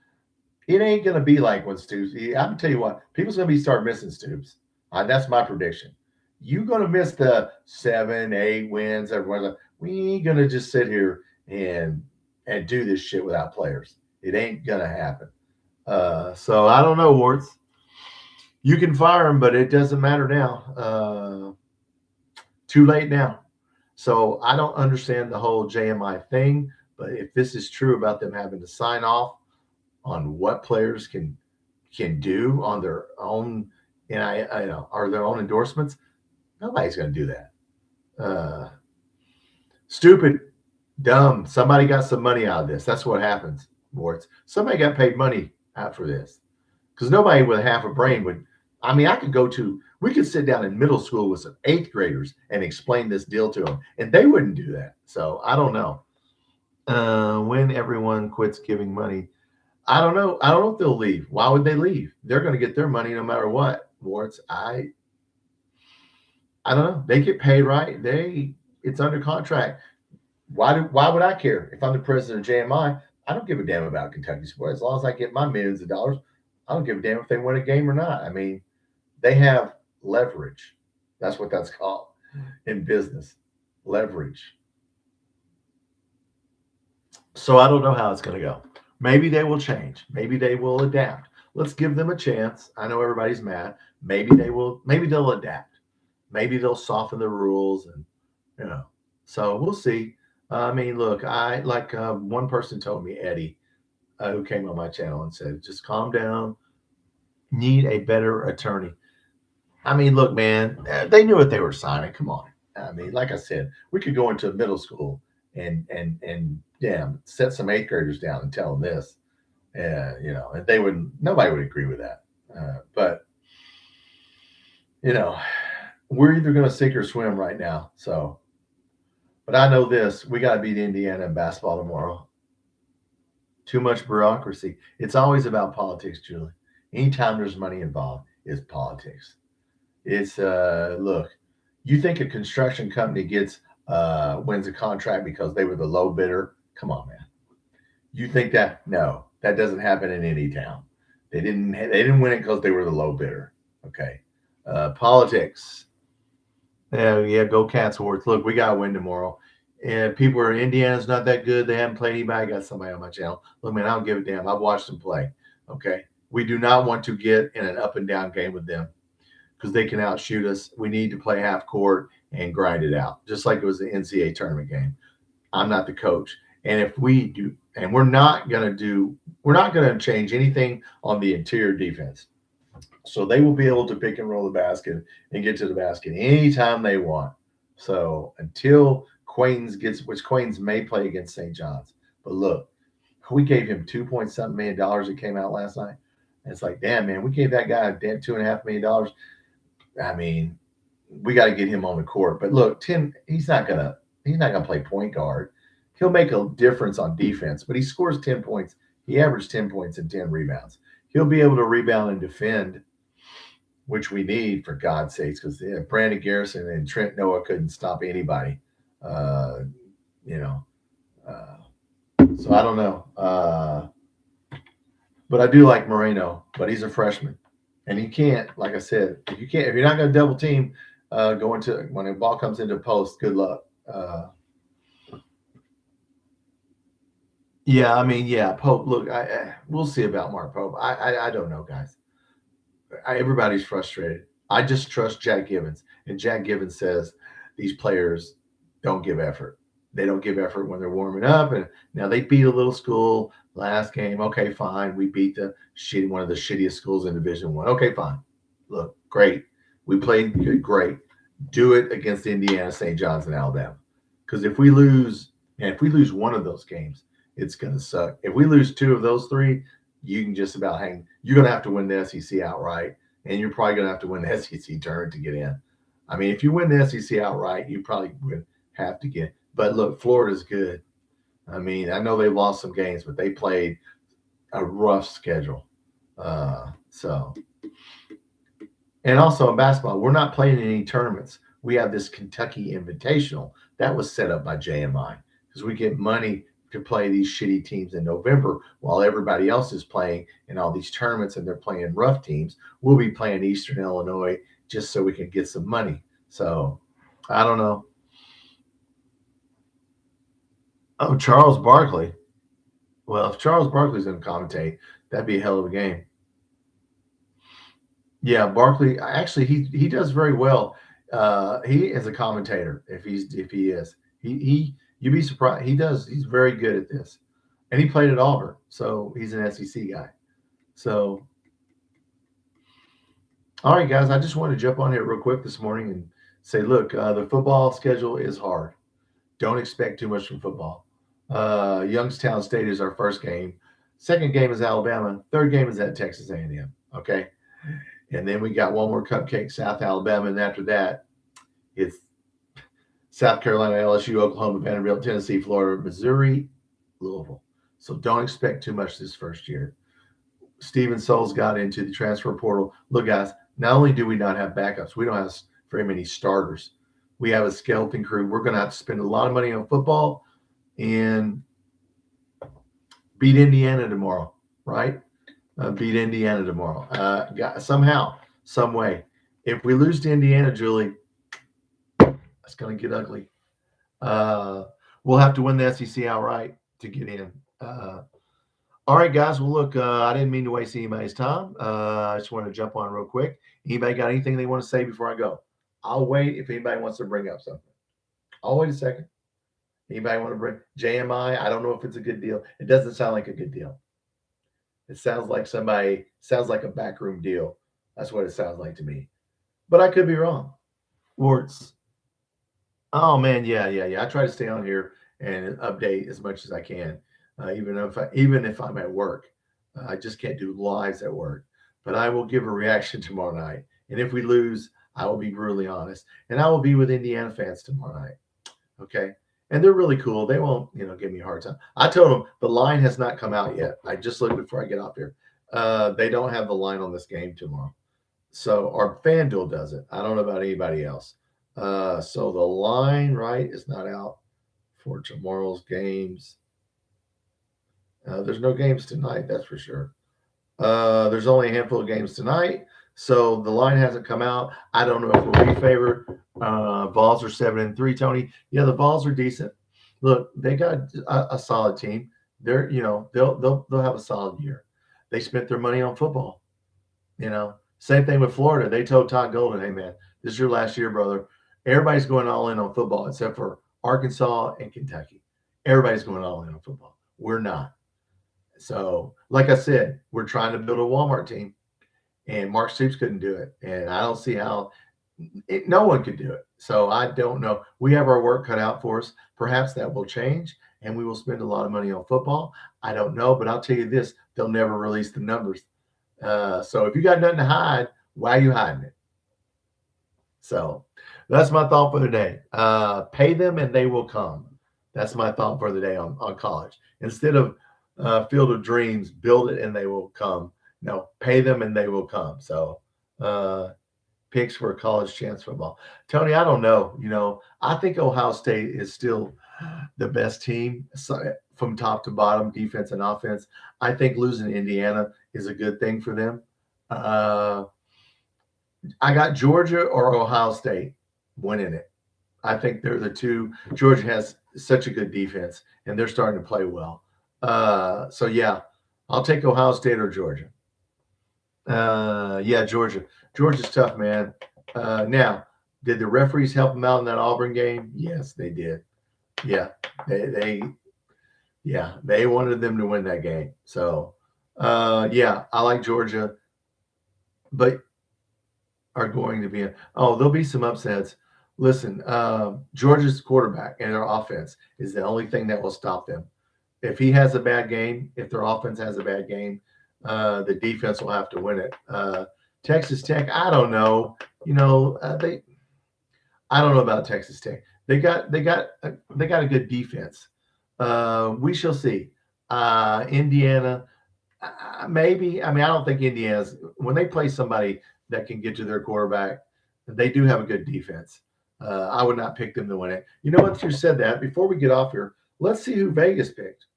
it ain't gonna be like when Stoops. I'm gonna tell you what, people's gonna start missing Stoops. That's my prediction. You're gonna miss the 7, 8 wins. Everyone's like, we ain't gonna just sit here and do this shit without players. It ain't gonna happen. So I don't know, Warts. You can fire him, but it doesn't matter now. Too late now. So I don't understand the whole JMI thing. But if this is true about them having to sign off on what players can do on their own, and I know, are their own endorsements, nobody's going to do that. Stupid, dumb. Somebody got some money out of this. That's what happens, Warts. Somebody got paid money out for this, because nobody with half a brain would. I mean, we could sit down in middle school with some 8th graders and explain this deal to them, and they wouldn't do that. So I don't know. When everyone quits giving money, I don't know. I don't know if they'll leave. Why would they leave? They're going to get their money no matter what, Warts. I don't know. They get paid, right? It's under contract. Why would I care? If I'm the president of JMI, I don't give a damn about Kentucky sports. As long as I get my millions of dollars, I don't give a damn if they win a game or not. I mean, they have leverage. That's what that's called in business. Leverage. So I don't know how it's going to go. Maybe they will change. Maybe they will adapt. Let's give them a chance. I know everybody's mad. Maybe they'll adapt. Maybe they'll soften the rules, and so we'll see. I mean, look, one person told me, Eddie, who came on my channel and said, just calm down. Need a better attorney. I mean, look, man, they knew what they were signing. Come on. I mean, like I said, we could go into middle school and set some 8th graders down and tell them this, and nobody would agree with that. But we're either going to sink or swim right now. So, but I know this: we got to beat Indiana in basketball tomorrow. Too much bureaucracy. It's always about politics, Julie. Anytime there's money involved, it's politics. It's look, you think a construction company wins a contract because they were the low bidder? Come on, man. You think that? No, that doesn't happen in any town. They didn't win it because they were the low bidder. Okay. Politics. Yeah, go Cats Worth. Look, we got to win tomorrow. And people are Indiana's not that good. They haven't played anybody. I got somebody on my channel. Look, man, I don't give a damn. I've watched them play. Okay. We do not want to get in an up and down game with them because they can outshoot us. We need to play half court and grind it out, just like it was the NCAA tournament game. I'm not the coach. And if we do, and we're not going to change anything on the interior defense. So they will be able to pick and roll the basket and get to the basket anytime they want. So until Quains gets, which Quains may play against St. John's. But look, we gave him $2.7 million that came out last night. And it's like, damn, man, we gave that guy $2.5 million. I mean, we got to get him on the court. But look, Tim, he's not gonna play point guard. He'll make a difference on defense, but he scores 10 points. He averaged 10 points and 10 rebounds. He'll be able to rebound and defend, which we need, for God's sakes, because Brandon Garrison and Trent Noah couldn't stop anybody. So I don't know. But I do like Moreno, but he's a freshman. And you can't, like I said, if you're not going to double team when a ball comes into post, good luck. Pope. Look, we'll see about Mark Pope. I don't know, guys. Everybody's frustrated. I just trust Jack Gibbons, and Jack Gibbons says these players don't give effort. They don't give effort when they're warming up. And now they beat a little school last game. Okay, fine. We beat one of the shittiest schools in Division I. Okay, fine. Look, great. We played good, great. Do it against Indiana, St. John's, and Alabama. Because if we lose one of those games, it's going to suck. If we lose two of those three, you can just about hang. You're going to have to win the SEC outright, and you're probably going to have to win the SEC tournament to get in. I mean, if you win the SEC outright, you probably would have to get. But look, Florida's good. I mean, I know they lost some games, but they played a rough schedule. And also in basketball, we're not playing in any tournaments. We have this Kentucky Invitational that was set up by JMI because we get money to play these shitty teams in November while everybody else is playing in all these tournaments and they're playing rough teams. We'll be playing Eastern Illinois just so we can get some money. So I don't know. Oh, Charles Barkley. Well, if Charles Barkley's going to commentate, that'd be a hell of a game. Yeah, Barkley. Actually, he does very well. He is a commentator. If he is, you'd be surprised. He does. He's very good at this, and he played at Auburn, so he's an SEC guy. So, all right, guys. I just want to jump on here real quick this morning and say, look, the football schedule is hard. Don't expect too much from football. Youngstown State is our first game. Second game is Alabama. Third game is at Texas A&M. Okay. And then we got one more cupcake, South Alabama. And after that, it's South Carolina, LSU, Oklahoma, Vanderbilt, Tennessee, Florida, Missouri, Louisville. So don't expect too much this first year. Steven Souls got into the transfer portal. Look, guys, not only do we not have backups, we don't have very many starters. We have a skeleton crew. We're going to have to spend a lot of money on football and beat Indiana tomorrow, right? Beat Indiana tomorrow. Somehow, some way. If we lose to Indiana, Julie, it's going to get ugly. We'll have to win the SEC outright to get in. All right, guys. Well, look, I didn't mean to waste anybody's time. I just want to jump on real quick. Anybody got anything they want to say before I go? I'll wait if anybody wants to bring up something. I'll wait a second. Anybody want to bring JMI? I don't know if it's a good deal. It doesn't sound like a good deal. It sounds like a backroom deal. That's what it sounds like to me. But I could be wrong. Warts. Oh man, yeah. I try to stay on here and update as much as I can, even if I'm at work. I just can't do lives at work. But I will give a reaction tomorrow night. And if we lose, I will be brutally honest. And I will be with Indiana fans tomorrow night. Okay. And they're really cool. They won't, give me a hard time. I told them the line has not come out yet. I just looked before I get off here. They don't have the line on this game tomorrow. So our FanDuel does it. I don't know about anybody else. So the line, right, is not out for tomorrow's games. There's no games tonight, that's for sure. There's only a handful of games tonight. So the line hasn't come out. I don't know if we'll be favored. Vols are 7-3, Tony. Yeah, the Vols are decent. Look, they got a solid team. They're, they'll have a solid year. They spent their money on football. Same thing with Florida. They told Todd Golden, "Hey man, this is your last year, brother. Everybody's going all in on football except for Arkansas and Kentucky. Everybody's going all in on football. We're not." So, like I said, we're trying to build a Walmart team, and Mark Stoops couldn't do it, and I don't see how no one could do it. So I don't know. We have our work cut out for us. Perhaps that will change, and we will spend a lot of money on football. I don't know, but I'll tell you this: they'll never release the numbers. So if you got nothing to hide, why are you hiding it? So that's my thought for the day. Pay them and they will come. That's my thought for the day on college. Instead of Field of Dreams, build it and they will come. No, pay them and they will come. So picks for college chance football. Tony, I don't know. I think Ohio State is still the best team from top to bottom, defense and offense. I think losing Indiana is a good thing for them. I got Georgia or Ohio State winning it. I think they're the two. Georgia has such a good defense, and they're starting to play well. So, yeah, I'll take Ohio State or Georgia. Yeah, Georgia. Georgia's tough, man. Now, did the referees help them out in that Auburn game? Yes, they did. Yeah, they wanted them to win that game. So, yeah, I like Georgia, but are going to be there'll be some upsets. Listen, Georgia's quarterback and their offense is the only thing that will stop them. If he has a bad game, if their offense has a bad game, the defense will have to win it. Texas Tech, I don't know. I don't know about Texas Tech. They got a good defense. We shall see. Indiana, maybe. I mean, I don't think Indiana's when they play somebody that can get to their quarterback, they do have a good defense. I would not pick them to win it. You know what? You said that. Before we get off here, let's see who Vegas picked.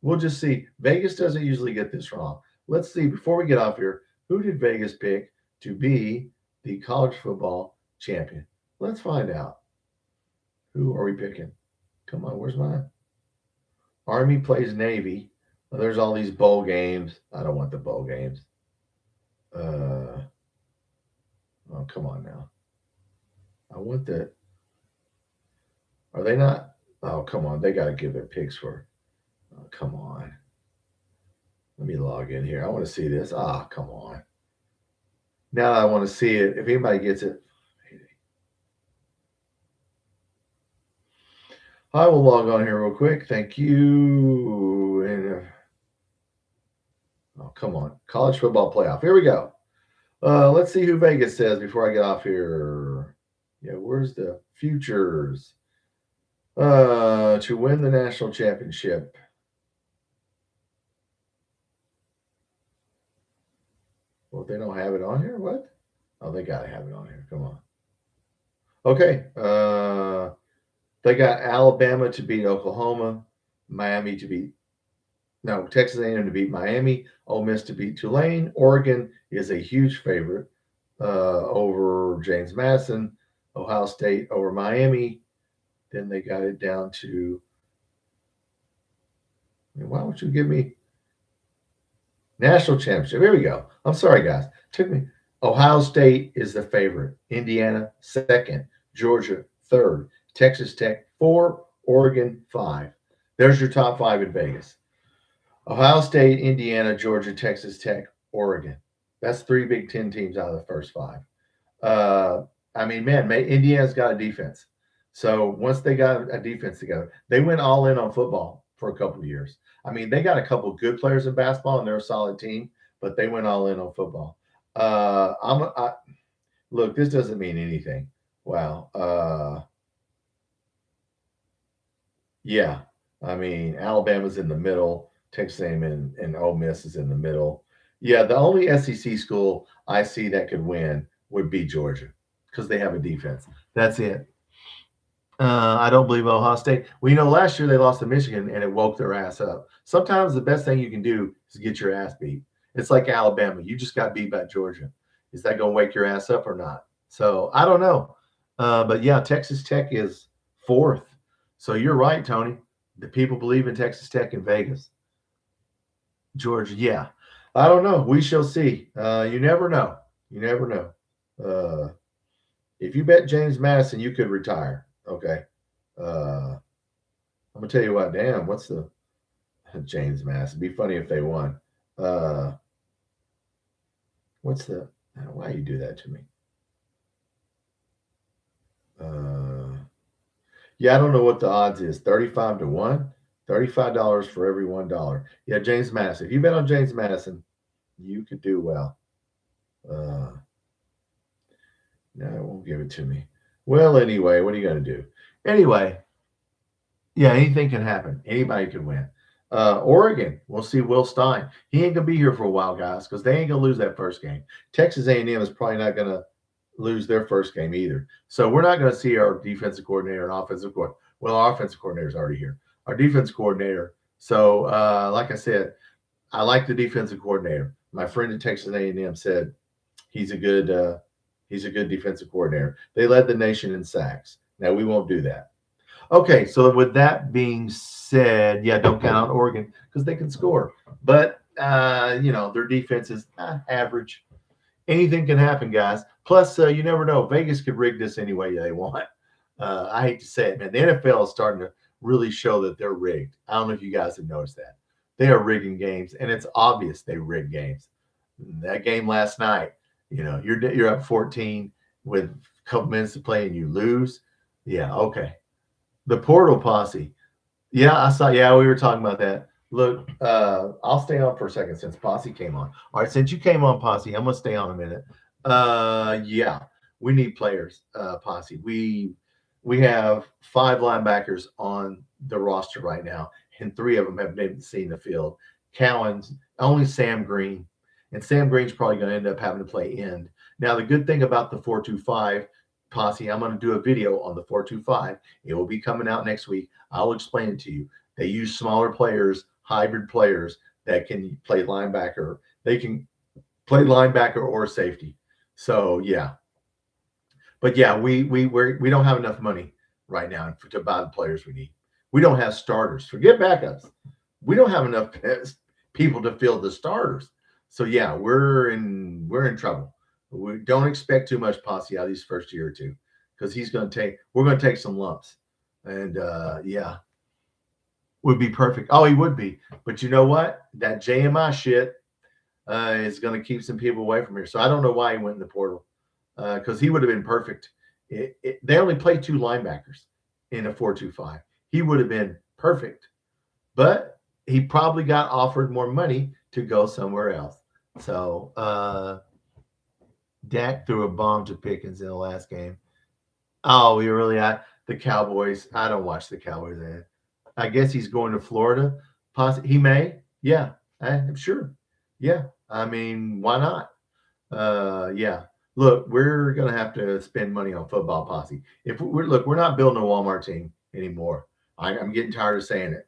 We'll just see. Vegas doesn't usually get this wrong. Let's see. Before we get off here, who did Vegas pick to be the college football champion? Let's find out. Who are we picking? Come on, where's mine? Army plays Navy. Well, there's all these bowl games. I don't want the bowl games. Oh, come on now. I want the. Are they not? Oh, come on. They got to give their picks for. Oh, come on. Let me log in here. I want to see this. Come on. Now I want to see it. If anybody gets it. I will log on here real quick. Thank you. And come on. College football playoff. Here we go. Let's see who Vegas says before I get off here. Yeah, where's the futures? To win the national championship. Well, they don't have it on here? What? Oh, they got to have it on here. Come on. Okay. They got Alabama to beat Oklahoma, Miami to beat Texas A&M to beat Miami, Ole Miss to beat Tulane. Oregon is a huge favorite over James Madison, Ohio State over Miami. Then they got it down to, why don't you give me national championship? Here we go. I'm sorry, guys. Took me. Ohio State is the favorite. Indiana, second. Georgia, third. Texas Tech, 4. Oregon, 5. There's your top 5 in Vegas. Ohio State, Indiana, Georgia, Texas Tech, Oregon. That's 3 Big Ten teams out of the first 5. I mean, man, Indiana's got a defense. So once they got a defense together, they went all in on football for a couple of years. I mean, they got a couple of good players in basketball, and they're a solid team, but they went all in on football. Look, this doesn't mean anything. Wow. Yeah, I mean, Alabama's in the middle. Texas A&M and Ole Miss is in the middle. Yeah, the only SEC school I see that could win would be Georgia because they have a defense. That's it. I don't believe Ohio State. Well, last year they lost to Michigan and it woke their ass up. Sometimes the best thing you can do is get your ass beat. It's like Alabama. You just got beat by Georgia. Is that going to wake your ass up or not? So I don't know. But yeah, Texas Tech is 4th. So you're right, Tony. The people believe in Texas Tech in Vegas. Georgia, yeah. I don't know. We shall see. You never know. You never know. If you bet James Madison, you could retire. Okay. I'm gonna tell you what. Damn, what's the James Madison? It'd be funny if they won. What's the? Why you do that to me? Yeah, I don't know what the odds is. 35 to 1. $35 for every $1. Yeah, James Madison. If you bet on James Madison, you could do well. No, it won't give it to me. Well, anyway, what are you going to do? Anyway, yeah, anything can happen. Anybody can win. Oregon, we'll see Will Stein. He ain't going to be here for a while, guys, because they ain't going to lose that first game. Texas A&M is probably not going to lose their first game either. So we're not going to see our defensive coordinator and offensive coordinator. Well, our offensive coordinator is already here. Our defense coordinator. So, like I said, I like the defensive coordinator. My friend at Texas A&M said he's a good defensive coordinator. They led the nation in sacks. Now we won't do that. Okay, so with that being said, yeah, don't count on Oregon because they can score, but their defense is average. Anything can happen, guys. Plus, you never know. Vegas could rig this any way they want. I hate to say it, man. The NFL is starting to really show that they're rigged. I don't know if you guys have noticed that. They are rigging games, and it's obvious they rig games. That game last night, you're up 14 with a couple minutes to play and you lose. Yeah, okay. The portal posse. Yeah, I saw. Yeah, we were talking about that. Look, I'll stay on for a second since Posse came on. All right, since you came on, Posse, I'm gonna stay on a minute. Yeah, we need players, Posse. We have 5 linebackers on the roster right now, and 3 of them have been seen the field. Cowan's only Sam Green, and Sam Green's probably going to end up having to play end. Now, the good thing about the 4-2-5 Posse, I'm going to do a video on the 4-2-5. It will be coming out next week. I'll explain it to you. They use smaller players, hybrid players that can play linebacker. They can play linebacker or safety. So yeah, but yeah, we don't have enough money right now to buy the players we need. We don't have starters. Forget backups. We don't have enough people to fill the starters. So yeah, we're in trouble. We don't expect too much Posse out of these first year or two because we're going to take some lumps. And yeah, would be perfect. Oh, he would be. But you know what? That JMI shit is going to keep some people away from here. So I don't know why he went in the portal because he would have been perfect. They only play 2 linebackers in a 4-2-5. He would have been perfect. But he probably got offered more money to go somewhere else. So Dak threw a bomb to Pickens in the last game. Oh, we really at the Cowboys. I don't watch the Cowboys. I guess he's going to Florida. He may. Yeah, I'm sure. Yeah. I mean, why not? Yeah. Look, we're going to have to spend money on football, Posse. We're not building a Walmart team anymore. I'm getting tired of saying it.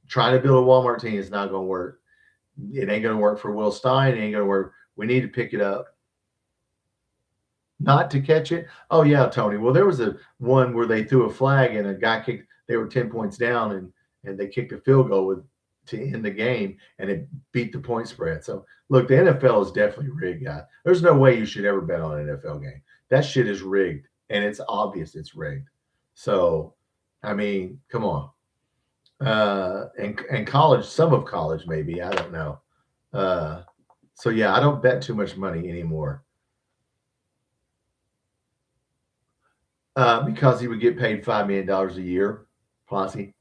Trying to build a Walmart team is not going to work. It ain't going to work for Will Stein. It ain't going to work. We need to pick it up. Not to catch it. Oh yeah, Tony. Well, there was a one where they threw a flag and a guy kicked. They were 10 points down and they kicked a field goal to end the game and it beat the point spread. So look, the NFL is definitely rigged, guys. There's no way you should ever bet on an NFL game. That shit is rigged and it's obvious it's rigged. So, I mean, come on. And college, some of college maybe, I don't know. So yeah, I don't bet too much money anymore. Because he would get paid $5 million a year, Posse.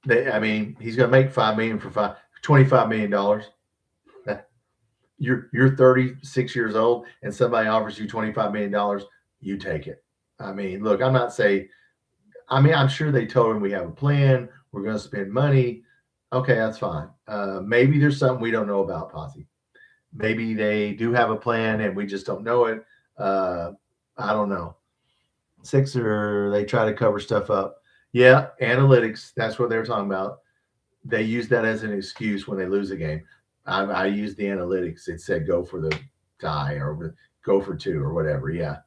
He's going to make $5 million for $25 million. You're 36 years old, and somebody offers you $25 million, you take it. I mean, look, I'm not saying. I'm sure they told him we have a plan. We're going to spend money. Okay, that's fine. Maybe there's something we don't know about, Posse. Maybe they do have a plan and we just don't know it. I don't know. Sixer, they try to cover stuff up. Yeah, analytics. That's what they're talking about. They use that as an excuse when they lose a game. I used the analytics. It said go for the tie or go for 2 or whatever. Yeah.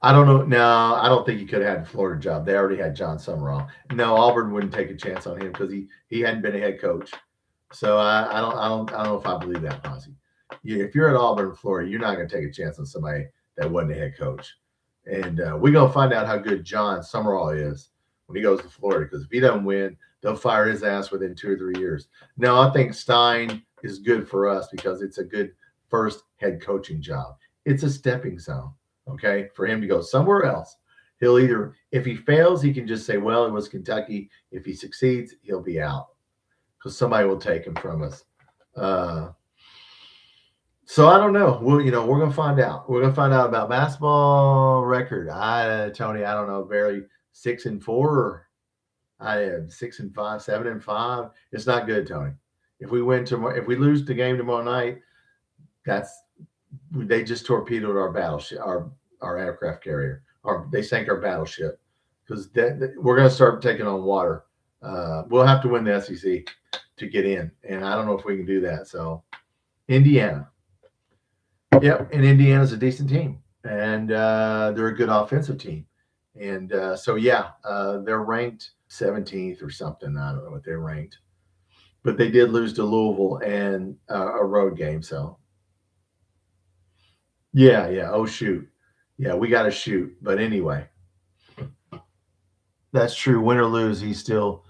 I don't know. No, I don't think he could have had the Florida job. They already had John Summerall. No, Auburn wouldn't take a chance on him because he hadn't been a head coach. So I don't know if I believe that, Posse. Yeah, if you're at Auburn, Florida, you're not going to take a chance on somebody that wasn't a head coach. And we're going to find out how good John Summerall is when he goes to Florida, because if he doesn't win, they'll fire his ass within 2 or 3 years. Now, I think Stein is good for us because it's a good first head coaching job. It's a stepping stone, okay, for him to go somewhere else. He'll either, if he fails, he can just say, well, it was Kentucky. If he succeeds, he'll be out because somebody will take him from us. So I don't know. We're gonna find out. We're gonna find out about basketball record. Tony, I don't know. Barely 6-4. I have 6-5, 7-5. It's not good, Tony. If we win tomorrow, if we lose the game tomorrow night, they just torpedoed our battleship, our aircraft carrier, or they sank our battleship because we're gonna start taking on water. We'll have to win the SEC to get in, and I don't know if we can do that. So, Indiana. Yep, and Indiana's a decent team, and they're a good offensive team, and they're ranked 17th or something. I don't know what they're ranked, but they did lose to Louisville and a road game. So, yeah. Oh shoot, yeah, we got to shoot. But anyway, that's true. Win or lose, he's still.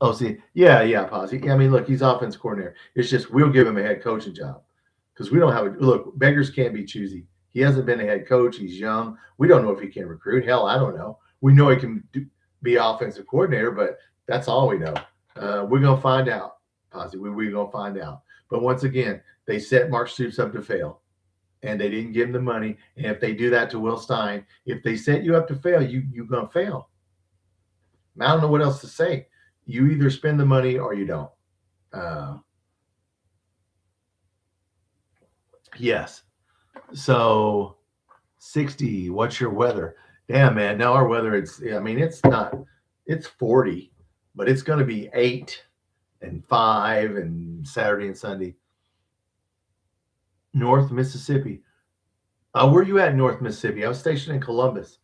Oh, see, yeah, Posse. I mean, look, he's offense coordinator. It's just we'll give him a head coaching job. Because we don't have a look, beggars can't be choosy. He hasn't been a head coach. He's young. We don't know if he can recruit. Hell, I don't know. We know he can be offensive coordinator, but that's all we know. We're going to find out. Positive. We're going to find out. But once again, they set Mark Stoops up to fail, and they didn't give him the money. And if they do that to Will Stein, if they set you up to fail, you're going to fail. I don't know what else to say. You either spend the money or you don't. Yes. So 60, what's your weather? Damn, man. Now our weather, it's 40, but it's going to be 8 and 5 and Saturday and Sunday. North Mississippi. Where are you at in North Mississippi? I was stationed in Columbus.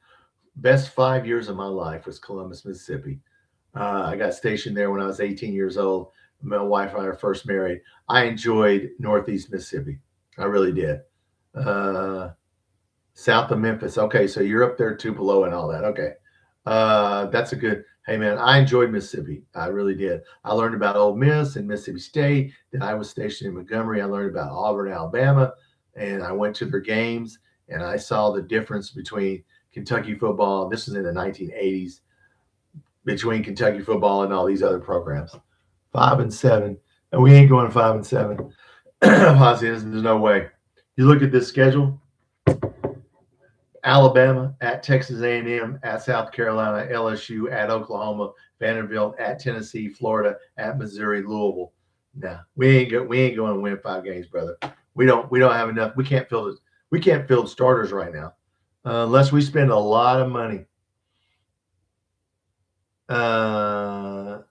Best 5 years of my life was Columbus, Mississippi. I got stationed there when I was 18 years old. My wife and I were first married. I enjoyed Northeast Mississippi. I really did. South of Memphis. Okay, so you're up there, Tupelo and all that. Okay. That's a good, hey, man, I enjoyed Mississippi. I really did. I learned about Ole Miss and Mississippi State. Then I was stationed in Montgomery. I learned about Auburn, Alabama, and I went to their games, and I saw the difference between Kentucky football. This was in the 1980s, between Kentucky football and all these other programs. 5-7, and we ain't going 5-7. There's no way. You look at this schedule: Alabama, at Texas A&M, at South Carolina, LSU, at Oklahoma, Vanderbilt, at Tennessee, Florida, at Missouri, Louisville. Nah, we ain't going to win 5 games, brother. We don't have enough. We can't fill the starters right now unless we spend a lot of money. Are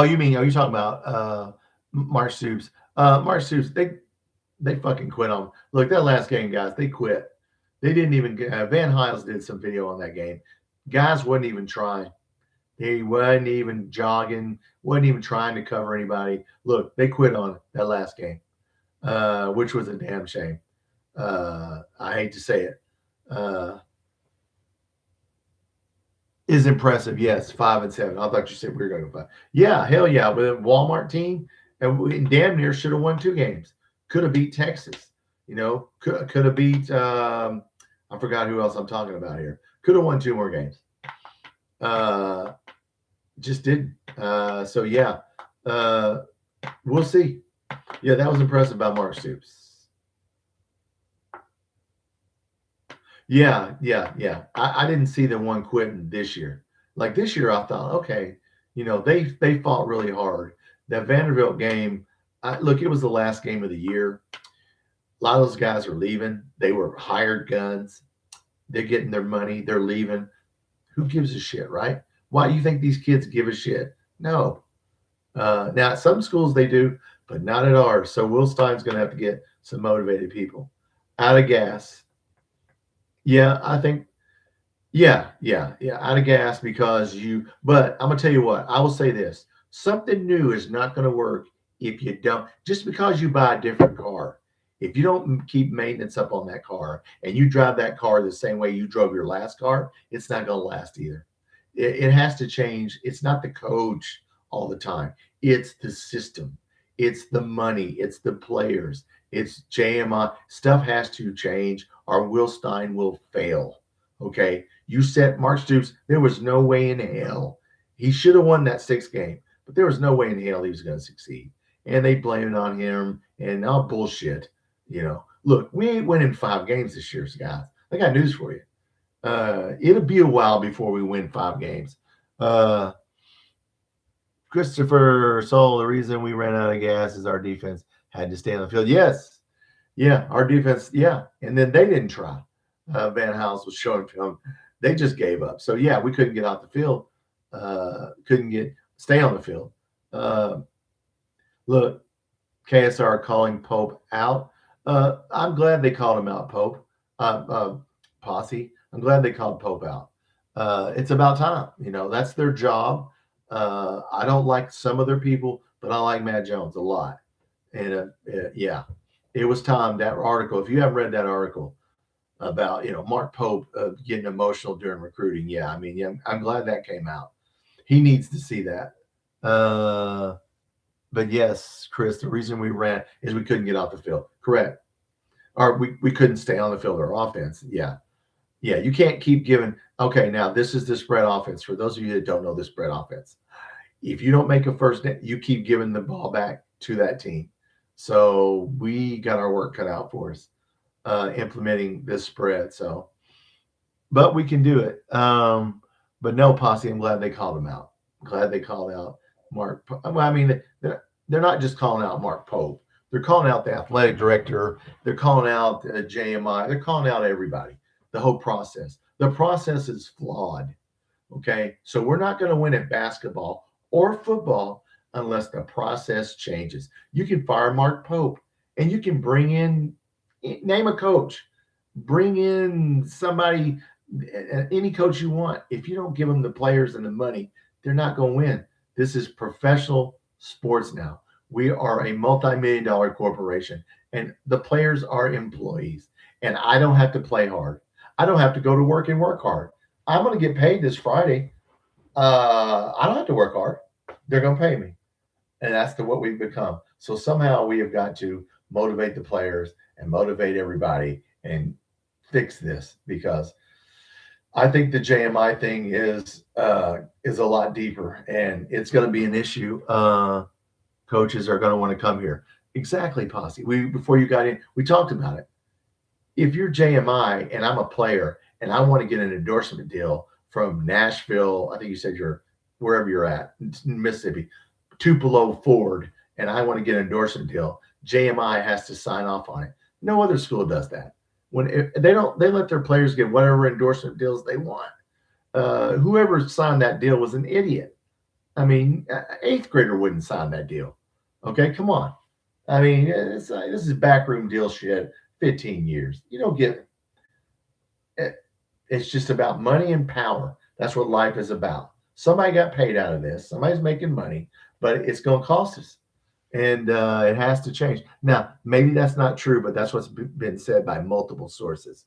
you talking about Mark Stoops? Mark Stoops, they fucking quit on. Look, that last game, guys, they quit. They didn't even Van Hiles did some video on that game. Guys wasn't even trying. He wasn't even jogging, wasn't even trying to cover anybody. Look, they quit on that last game, which was a damn shame. I hate to say it. Is impressive. Yes, 5-7. I thought you said we were going to 5. Yeah, hell yeah. With a Walmart team, and we damn near should have won 2 games. Could have beat Texas. Could have beat. I forgot who else I'm talking about here. Could have won 2 more games. Just didn't. So yeah, we'll see. Yeah, that was impressive by Mark Stoops. Yeah. I didn't see the one quitting this year. Like this year, I thought, okay, they fought really hard. That Vanderbilt game, look, it was the last game of the year. A lot of those guys are leaving. They were hired guns. They're getting their money. They're leaving. Who gives a shit, right? Why do you think these kids give a shit? No. Now, at some schools they do, but not at ours. So Will Stein's going to have to get some motivated people. Out of gas. Yeah, I think. Yeah. Out of gas because you. But I'm gonna tell you what. I will say this: something new is not going to work if you don't. Just because you buy a different car, if you don't keep maintenance up on that car and you drive that car the same way you drove your last car, it's not going to last either. It has to change. It's not the coach all the time. It's the system. It's the money. It's the players. It's JMI. Stuff has to change, or Will Stein will fail. Okay. You said Mark Stoops, there was no way in hell. He should have won that sixth game, but there was no way in hell he was going to succeed. And they blamed it on him and all bullshit. Look, we ain't winning 5 games this year, guys. I got news for you. It'll be a while before we win 5 games. Christopher Soul, the reason we ran out of gas is our defense had to stay on the field. Yes. Yeah, our defense, yeah. And then they didn't try. Van House was showing film. They just gave up. So, yeah, we couldn't get out the field. Couldn't stay on the field. Look, KSR calling Pope out. I'm glad they called him out, Pope. Posse. I'm glad they called Pope out. It's about time. That's their job. I don't like some other people, but I like Matt Jones a lot. And yeah, it was time. That article, if you haven't read that article about, Mark Pope getting emotional during recruiting. Yeah, I mean, yeah, I'm glad that came out. He needs to see that. But yes, Chris, the reason we ran is we couldn't get off the field. Correct. Or we couldn't stay on the field or offense. Yeah. Yeah, you can't keep giving. Okay, now this is the spread offense. For those of you that don't know the spread offense, if you don't make a first down, you keep giving the ball back to that team. So we got our work cut out for us implementing this spread. So, but we can do it. But no, Posse, I'm glad they called him out. I'm glad they called out Mark. I mean, they're not just calling out Mark Pope. They're calling out the athletic director. They're calling out JMI. They're calling out everybody. The whole process. The process is flawed. Okay. So we're not going to win at basketball or football unless the process changes. You can fire Mark Pope and you can bring in, name a coach, bring in somebody, any coach you want. If you don't give them the players and the money, they're not going to win. This is professional sports now. We are a multi-million-dollar corporation and the players are employees. And I don't have to play hard. I don't have to go to work and work hard. I'm going to get paid this Friday. I don't have to work hard. They're going to pay me. And that's what we've become. So somehow we have got to motivate the players and motivate everybody and fix this, because I think the JMI thing is a lot deeper and it's going to be an issue. Coaches are going to want to come here. Exactly, Posse. Before you got in, we talked about it. If you're JMI and I'm a player and I want to get an endorsement deal from Nashville, I think you said you're wherever you're at, Mississippi, Tupelo Ford, and I want to get an endorsement deal, JMI has to sign off on it. No other school does that. They let their players get whatever endorsement deals they want. Whoever signed that deal was an idiot. I mean, eighth grader wouldn't sign that deal. Okay, come on. I mean, this is backroom deal shit. 15 years. You don't get it. It's just about money and power. That's what life is about. Somebody got paid out of this. Somebody's making money, but it's going to cost us. And it has to change. Now, maybe that's not true, but that's what's been said by multiple sources.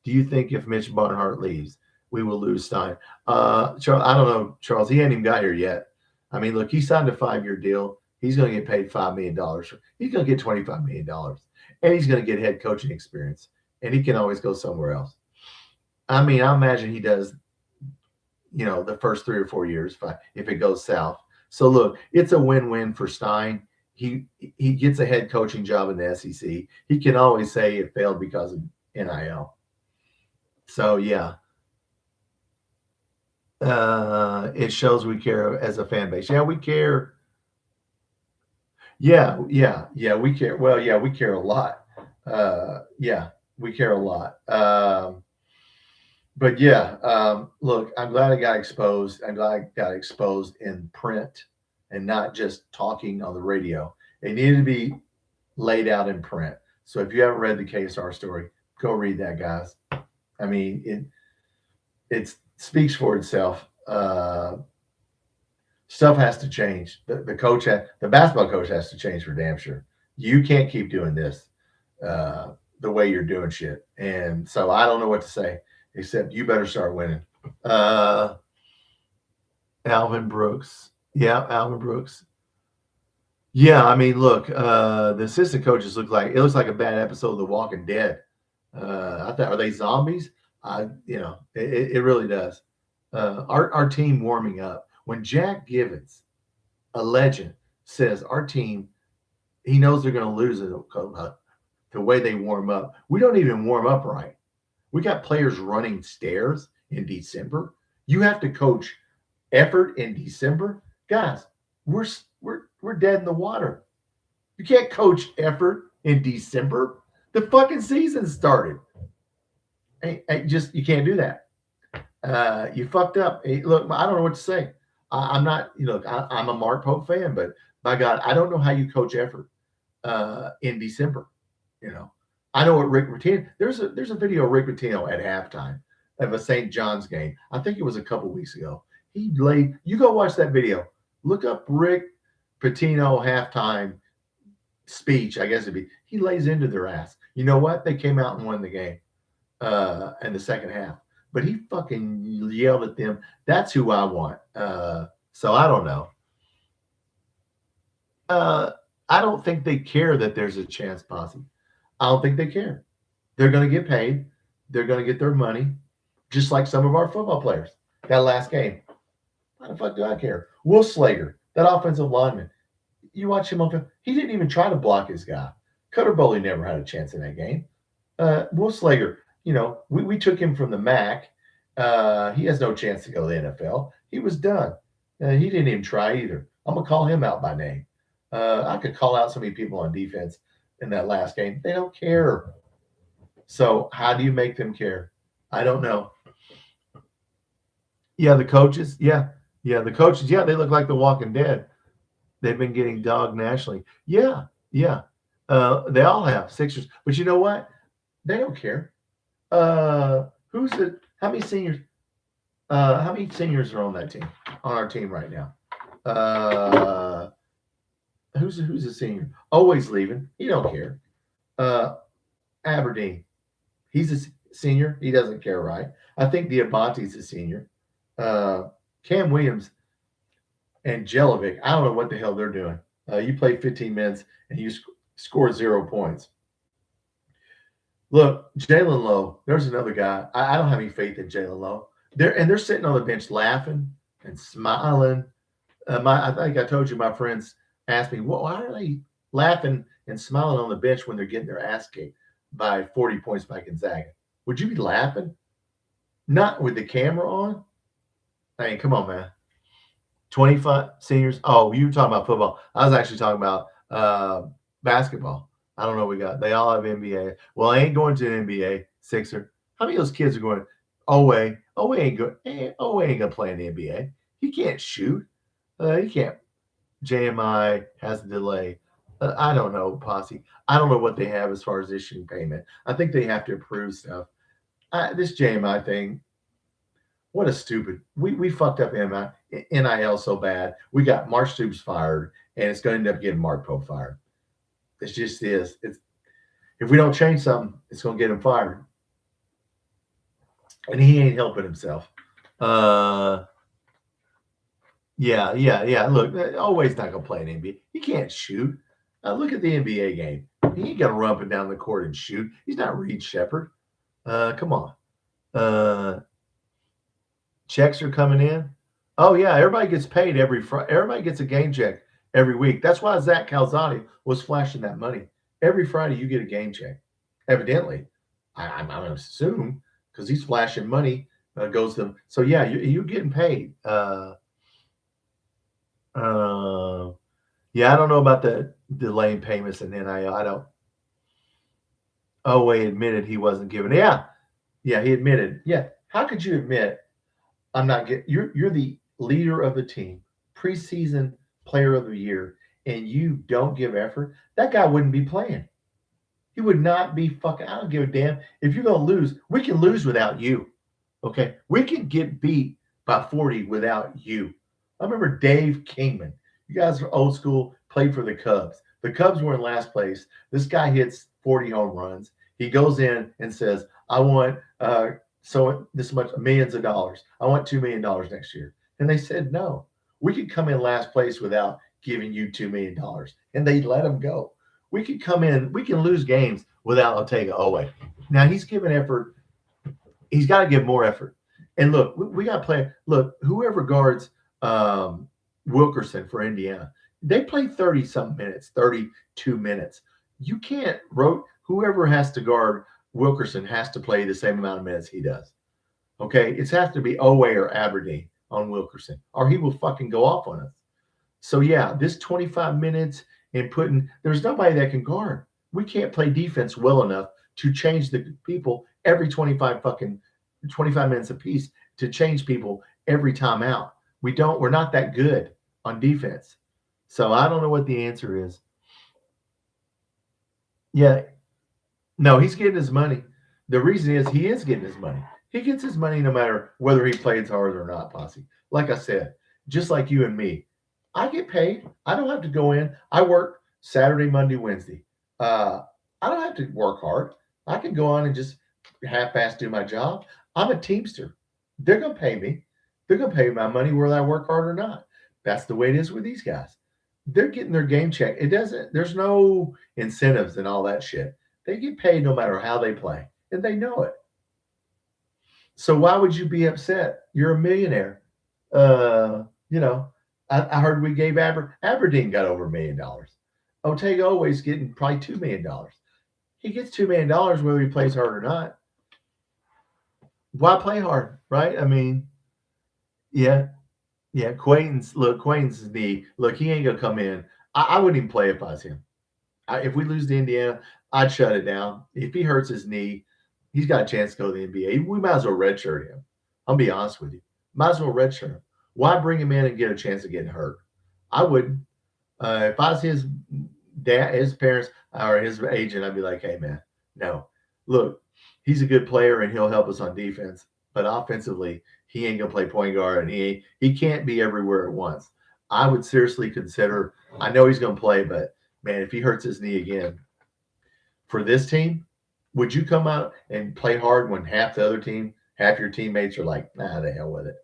Do you think if Mitch Barnhart leaves, we will lose Stein? Charles, I don't know, Charles. He ain't even got here yet. I mean, look, he signed a 5-year deal. He's going to get paid $5 million. He's going to get $25 million. And he's going to get head coaching experience. And he can always go somewhere else. I mean, I imagine he does, the first 3 or 4 years if it goes south. So, look, it's a win-win for Stein. He gets a head coaching job in the SEC. He can always say it failed because of NIL. So, yeah. It shows we care as a fan base. Yeah, we care. Yeah, we care. Well, yeah, we care a lot. Yeah, we care a lot. But yeah, look, I'm glad it got exposed. I'm glad it got exposed in print and not just talking on the radio. It needed to be laid out in print. So if you haven't read the KSR story, go read that, guys. I mean, it speaks for itself. Stuff has to change. The basketball coach has to change for damn sure. You can't keep doing this the way you're doing shit. And so I don't know what to say except you better start winning. Uh, Alvin Brooks. Yeah, Alvin Brooks. Yeah, I mean, look, the assistant coaches looks like a bad episode of The Walking Dead. I thought, are they zombies? It really does. Our team warming up when Jack Givens, a legend, says our team, he knows they're going to lose it. The way they warm up, we don't even warm up right. We got players running stairs in December. You have to coach effort in December, guys. We're dead in the water. You can't coach effort in December. The fucking season started. You can't do that. You fucked up. Hey, look, I don't know what to say. I'm not. I'm a Mark Pope fan, but by God, I don't know how you coach effort in December. I know what Rick Pitino. There's a video of Rick Pitino at halftime of a St. John's game. I think it was a couple weeks ago. You go watch that video. Look up Rick Pitino halftime speech. I guess he lays into their ass. You know what? They came out and won the game in the second half. But he fucking yelled at them. That's who I want. So I don't know. I don't think they care that there's a chance posse. I don't think they care. They're going to get paid. They're going to get their money, just like some of our football players. That last game. Why the fuck do I care? Will Slager, that offensive lineman, you watch him on. He didn't even try to block his guy. Cutter Bowley never had a chance in that game. Will Slager, we took him from the MAC. He has no chance to go to the NFL. He was done. He didn't even try either. I'm going to call him out by name. I could call out so many people on defense in that last game. They don't care. So how do you make them care? I don't know. Yeah, the coaches. Yeah, the coaches. Yeah, they look like The Walking Dead. They've been getting dogged nationally. Yeah. They all have Sixers. But you know what? They don't care. Who's it? How many seniors? How many seniors are on that team? On our team right now? Who's a senior? Always leaving. He don't care. Aberdeen. He's a senior. He doesn't care, right? I think Diabante's a senior. Cam Williams and Jelovic. I don't know what the hell they're doing. You played 15 minutes and you scored 0 points. Look, Jalen Lowe. There's another guy. I don't have any faith in Jalen Lowe. They're sitting on the bench laughing and smiling. I think I told you my friends asked me, well, why are they laughing and smiling on the bench when they're getting their ass kicked by 40 points by Gonzaga? Would you be laughing? Not with the camera on? I mean, come on, man. 25 seniors. Oh, you were talking about football. I was actually talking about basketball. I don't know what we got. They all have NBA. Well, I ain't going to an NBA. Sixer. How many of those kids are going, Owe ain't going to play in the NBA. He can't shoot. He can't. JMI has a delay. I don't know, Posse. I don't know what they have as far as issuing payment. I think they have to approve stuff. This JMI thing, what a stupid. We fucked up NIL so bad. We got Mark Stoops fired, and it's going to end up getting Mark Pope fired. It's just this. If we don't change something, it's going to get him fired. And he ain't helping himself. Yeah. Look, always not going to play in NBA. He can't shoot. Look at the NBA game. He ain't going to run up and down the court and shoot. He's not Reed Shepherd. Come on. Checks are coming in. Oh, yeah. Everybody gets paid every Friday. Everybody gets a game check every week. That's why Zach Calzati was flashing that money. Every Friday you get a game check. Evidently. I'm going to assume because he's flashing money. Goes to them. So, yeah, you're getting paid. Yeah, I don't know about the delaying payments and NIL. I don't. Oh, he admitted he wasn't giving. Yeah, he admitted. Yeah, How could you admit I'm not getting you're the leader of the team, preseason player of the year, and you don't give effort? That guy wouldn't be playing. He would not be fucking. I don't give a damn if you're gonna lose. We can lose without you. Okay, we can get beat by 40 without you. I remember Dave Kingman. You guys are old school. Played for the Cubs. The Cubs were in last place. This guy hits 40 home runs. He goes in and says, "I want so this much millions of dollars. I want $2 million next year." And they said, "No, we could come in last place without giving you $2 million." And they let him go. We could come in. We can lose games without Otega Owe. Now he's given effort. He's got to give more effort. And look, we got to play. Look, whoever guards Wilkerson for Indiana, they play 30 something minutes, 32 minutes. You can't whoever has to guard Wilkerson has to play the same amount of minutes he does. Okay, it has to be Owe or Aberdeen on Wilkerson, or he will fucking go off on us. So yeah, this 25 minutes and there's nobody that can guard. We can't play defense well enough to change the people every 25 minutes apiece to change people every time out. We're not that good on defense. So I don't know what the answer is. Yeah. No, he's getting his money. The reason is he is getting his money. He gets his money no matter whether he plays hard or not, Posse. Like I said, just like you and me, I get paid. I don't have to go in. I work Saturday, Monday, Wednesday. I don't have to work hard. I can go on and just half-ass do my job. I'm a teamster. They're going to pay me. They're going to pay me my money whether I work hard or not. That's the way it is with these guys. They're getting their game check. There's no incentives and all that shit. They get paid no matter how they play, and they know it. So why would you be upset? You're a millionaire. I heard we gave Aberdeen got over $1 million. Otega always getting probably $2 million. He gets $2 million whether he plays hard or not. Why play hard, right? I mean, yeah. Quainton's knee. Look, he ain't gonna come in. I wouldn't even play if I was him. If we lose to Indiana, I'd shut it down. If he hurts his knee, he's got a chance to go to the NBA. We might as well redshirt him. I'll be honest with you. Might as well redshirt him. Why bring him in and get a chance of getting hurt? I wouldn't. If I was his dad, his parents, or his agent, I'd be like, hey, man, no. Look, he's a good player and he'll help us on defense. But offensively, he ain't going to play point guard and he can't be everywhere at once. I would seriously consider, I know he's going to play, but, man, if he hurts his knee again, for this team, would you come out and play hard when half your teammates are like, nah, the hell with it?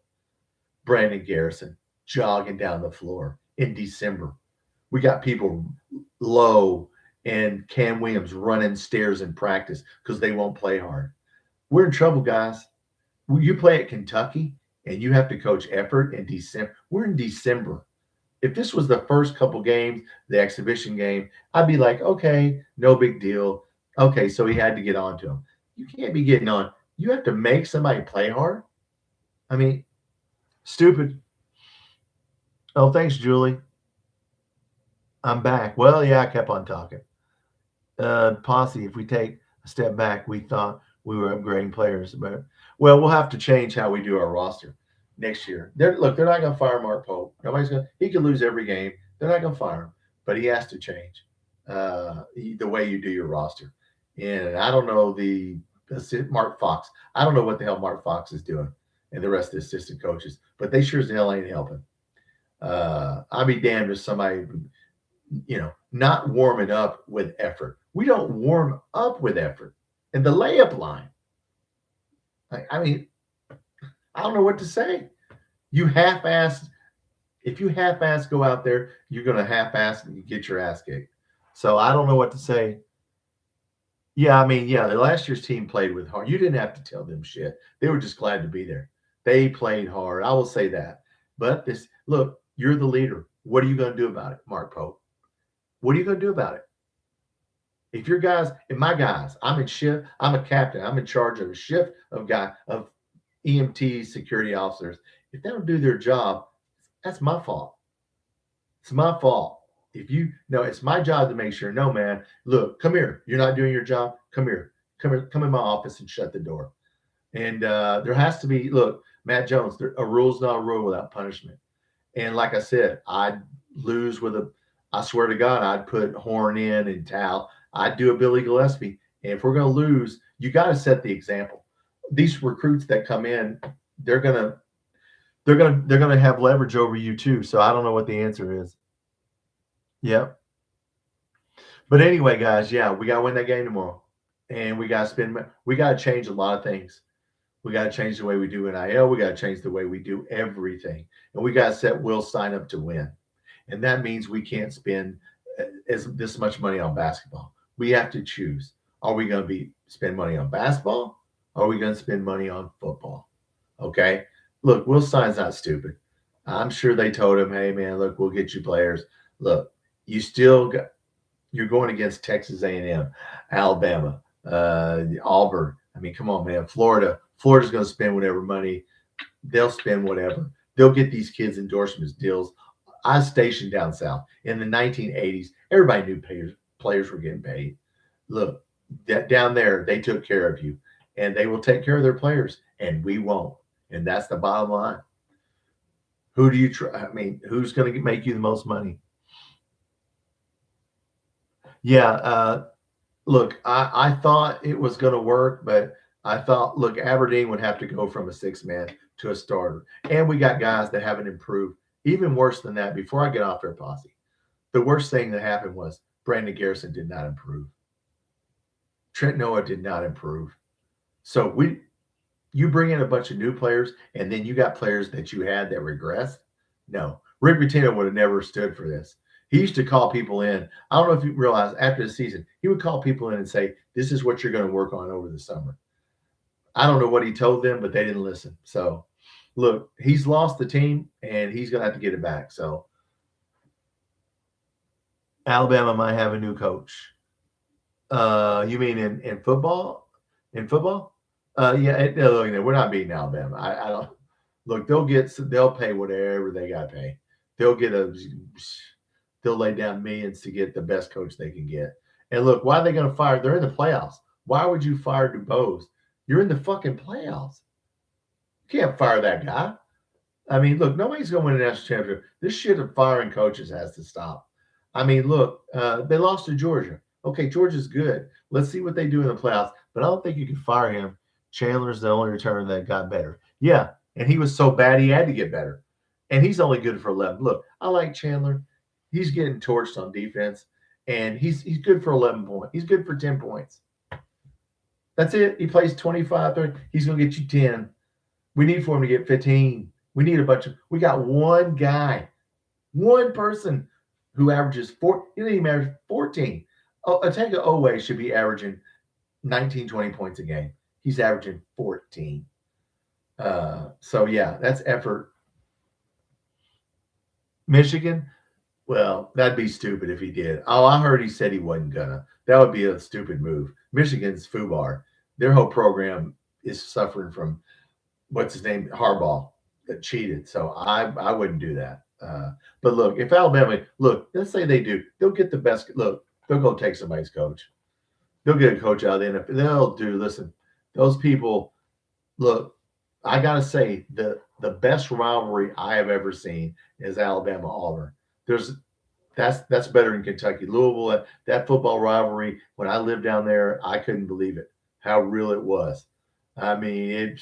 Brandon Garrison jogging down the floor in December. We got people low and Cam Williams running stairs in practice because they won't play hard. We're in trouble, guys. You play at Kentucky and you have to coach effort in December. We're in December. If this was the first couple games, the exhibition game, I'd be like, okay, no big deal. Okay, so he had to get on to him. You can't be getting on. You have to make somebody play hard. I mean, stupid. Oh, thanks, Julie. I'm back. Well, yeah, I kept on talking. Posse, if we take a step back, we thought we were upgrading players. But, well, we'll have to change how we do our roster next year. They're not going to fire Mark Pope. He could lose every game. They're not going to fire him, but he has to change the way you do your roster. And I don't know Mark Fox. I don't know what the hell Mark Fox is doing and the rest of the assistant coaches, but they sure as hell ain't helping. I'd be damned if somebody, not warming up with effort. We don't warm up with effort. And the layup line, I mean, I don't know what to say. If you half-ass go out there, you're going to half-ass and you get your ass kicked. So I don't know what to say. Yeah, the last year's team played with heart. You didn't have to tell them shit. They were just glad to be there. They played hard. I will say that. But look, you're the leader. What are you going to do about it, Mark Pope? What are you going to do about it? If your guys, and my guys, I'm in shift, I'm a captain, I'm in charge of a shift of EMT security officers. If they don't do their job, that's my fault. It's my fault. It's my job to make sure, no, man, look, come here. You're not doing your job. Come here. Come in my office and shut the door. And there has to be, look, Matt Jones, a rule's not a rule without punishment. And like I said, I'd lose with I swear to God, I'd put Horn in and Tal. I'd do a Billy Gillespie. And if we're going to lose, you got to set the example. These recruits that come in, they're gonna have leverage over you too. So I don't know what the answer is. Yep. But anyway, guys, yeah, we got to win that game tomorrow, and we got to change a lot of things. We got to change the way we do NIL. We got to change the way we do everything, and we got to set Will sign up to win, and that means we can't spend this much money on basketball. We have to choose: are we going to spend money on basketball? Or are we going to spend money on football? Okay. Look, Will Stein's not stupid. I'm sure they told him, "Hey, man, look, we'll get you players. Look, you still got." You're going against Texas A&M, Alabama, Auburn. I mean, come on, man. Florida's going to spend whatever money. They'll spend whatever. They'll get these kids endorsements deals. I was stationed down south in the 1980s. Everybody knew players were getting paid. Look, down there, they took care of you, and they will take care of their players, and we won't. And that's the bottom line. Who do you try? I mean, who's going to make you the most money? Yeah, look, I thought it was going to work, but I thought, look, Aberdeen would have to go from a 6-man to a starter. And we got guys that haven't improved. Even worse than that, before I get off their posse, the worst thing that happened was Brandon Garrison did not improve. Trent Noah did not improve. So you bring in a bunch of new players, and then you got players that you had that regressed. No, Rick Pitino would have never stood for this. He used to call people in. I don't know if you realize after the season, he would call people in and say, "This is what you're going to work on over the summer." I don't know what he told them, but they didn't listen. So, look, he's lost the team, and he's going to have to get it back. So, Alabama might have a new coach. You mean in football? In football? Yeah. Look, we're not beating Alabama. I don't. Look, they'll pay whatever they got to pay. They'll lay down millions to get the best coach they can get. And look, why are they going to fire? They're in the playoffs. Why would you fire DuBose? You're in the fucking playoffs. You can't fire that guy. I mean, look, nobody's going to win a national championship. This shit of firing coaches has to stop. I mean, look, they lost to Georgia. Okay, Georgia's good. Let's see what they do in the playoffs. But I don't think you can fire him. Chandler's the only returner that got better. Yeah, and he was so bad he had to get better. And he's only good for 11. Look, I like Chandler. He's getting torched on defense, and he's good for 11 points. He's good for 10 points. That's it. He plays 25, 30. He's going to get you 10. We need for him to get 15. We need we got one guy, one person who averages 4. He doesn't even average 14. Atega Owe should be averaging 19, 20 points a game. He's averaging 14. So, yeah, that's effort. Michigan, well, that'd be stupid if he did. Oh, I heard he said he wasn't gonna. That would be a stupid move. Michigan's FUBAR. Their whole program is suffering from, what's his name, Harbaugh, that cheated. So I wouldn't do that. But look, if Alabama, look, let's say they do, they'll get the best. Look, they'll go take somebody's coach. They'll get a coach out of the NFL. They'll do. Listen, those people. Look, I gotta say the best rivalry I have ever seen is Alabama Auburn. That's better than Kentucky Louisville. That football rivalry, when I lived down there, I couldn't believe it, how real it was. I mean,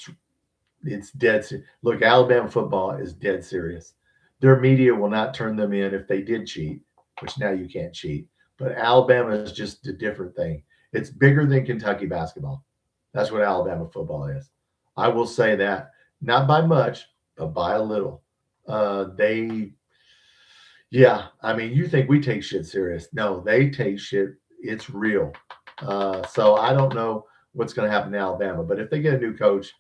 it's dead. Look, Alabama football is dead serious. Their media will not turn them in if they did cheat, which now you can't cheat. But Alabama is just a different thing. It's bigger than Kentucky basketball. That's what Alabama football is. I will say that, not by much, but by a little. Yeah, I mean, you think we take shit serious. No, they take shit. It's real. So I don't know what's going to happen to Alabama. But if they get a new coach,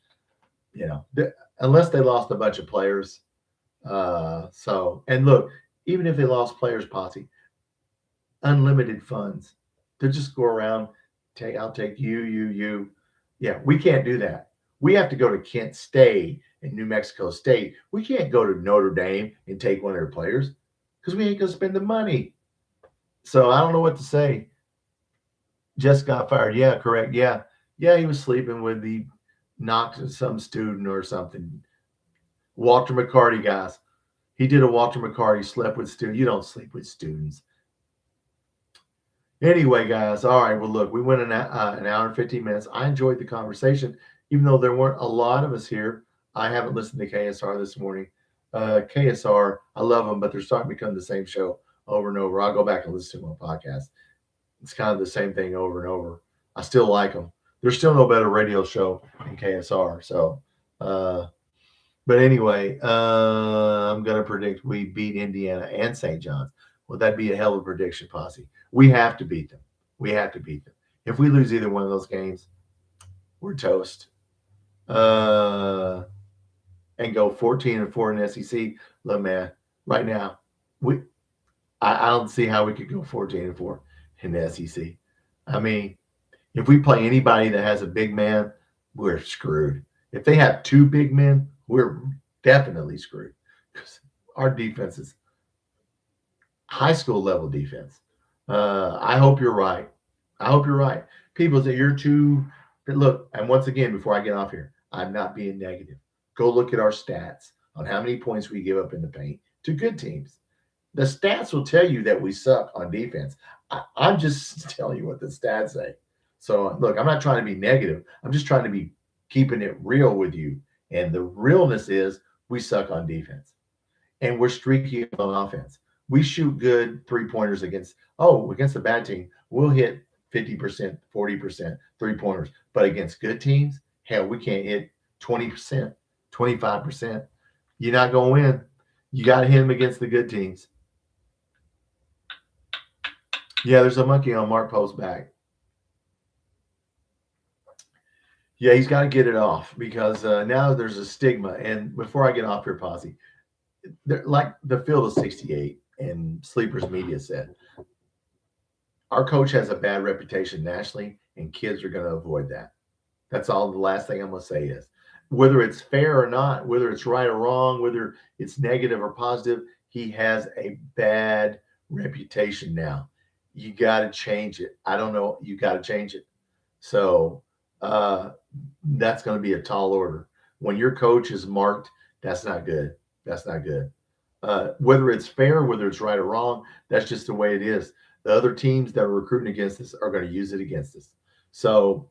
unless they lost a bunch of players. And look, even if they lost players, Posse, unlimited funds. They'll just go around, I'll take you. Yeah, we can't do that. We have to go to Kent State and New Mexico State. We can't go to Notre Dame and take one of their players because we ain't going to spend the money. So I don't know what to say. Just got fired. Yeah, correct. Yeah, he was sleeping with the knocked some student or something. Walter McCarty, guys. He did a Walter McCarty, slept with students. You don't sleep with students. Anyway, guys, all right. Well, look, we went an hour and 15 minutes. I enjoyed the conversation, even though there weren't a lot of us here. I haven't listened to KSR this morning. KSR, I love them, but they're starting to become the same show over and over. I'll go back and listen to my podcast. It's kind of the same thing over and over. I still like them. There's still no better radio show than KSR. So, but anyway, I'm going to predict we beat Indiana and St. John's. Well, that'd be a hell of a prediction, Posse. We have to beat them. We have to beat them. If we lose either one of those games, we're toast. And go 14-4 in the SEC. Look, man, right now, I don't see how we could go 14-4 in the SEC. I mean, if we play anybody that has a big man, we're screwed. If they have two big men, we're definitely screwed because our defense is high school level defense. I hope you're right. I hope you're right. People say you're too. Look, and once again, before I get off here, I'm not being negative. Go look at our stats on how many points we give up in the paint to good teams. The stats will tell you that we suck on defense. I'm just telling you what the stats say. So, look, I'm not trying to be negative. I'm just trying to be keeping it real with you. And the realness is we suck on defense. And we're streaky on offense. We shoot good three-pointers against the bad team. We'll hit 50%, 40% three-pointers. But against good teams, hell, we can't hit 20%, 25%. You're not going to win. You got to hit them against the good teams. Yeah, there's a monkey on Mark Post's back. Yeah, he's got to get it off because now there's a stigma. And before I get off here, Posse, like the field of 68 and Sleepers Media said, our coach has a bad reputation nationally, and kids are going to avoid that. That's all the last thing I'm going to say is. Whether it's fair or not, whether it's right or wrong, whether it's negative or positive, he has a bad reputation now. You got to change it. I don't know. You got to change it. So that's going to be a tall order. When your coach is marked, that's not good. That's not good. Whether it's fair, whether it's right or wrong, that's just the way it is. The other teams that are recruiting against us are going to use it against us. So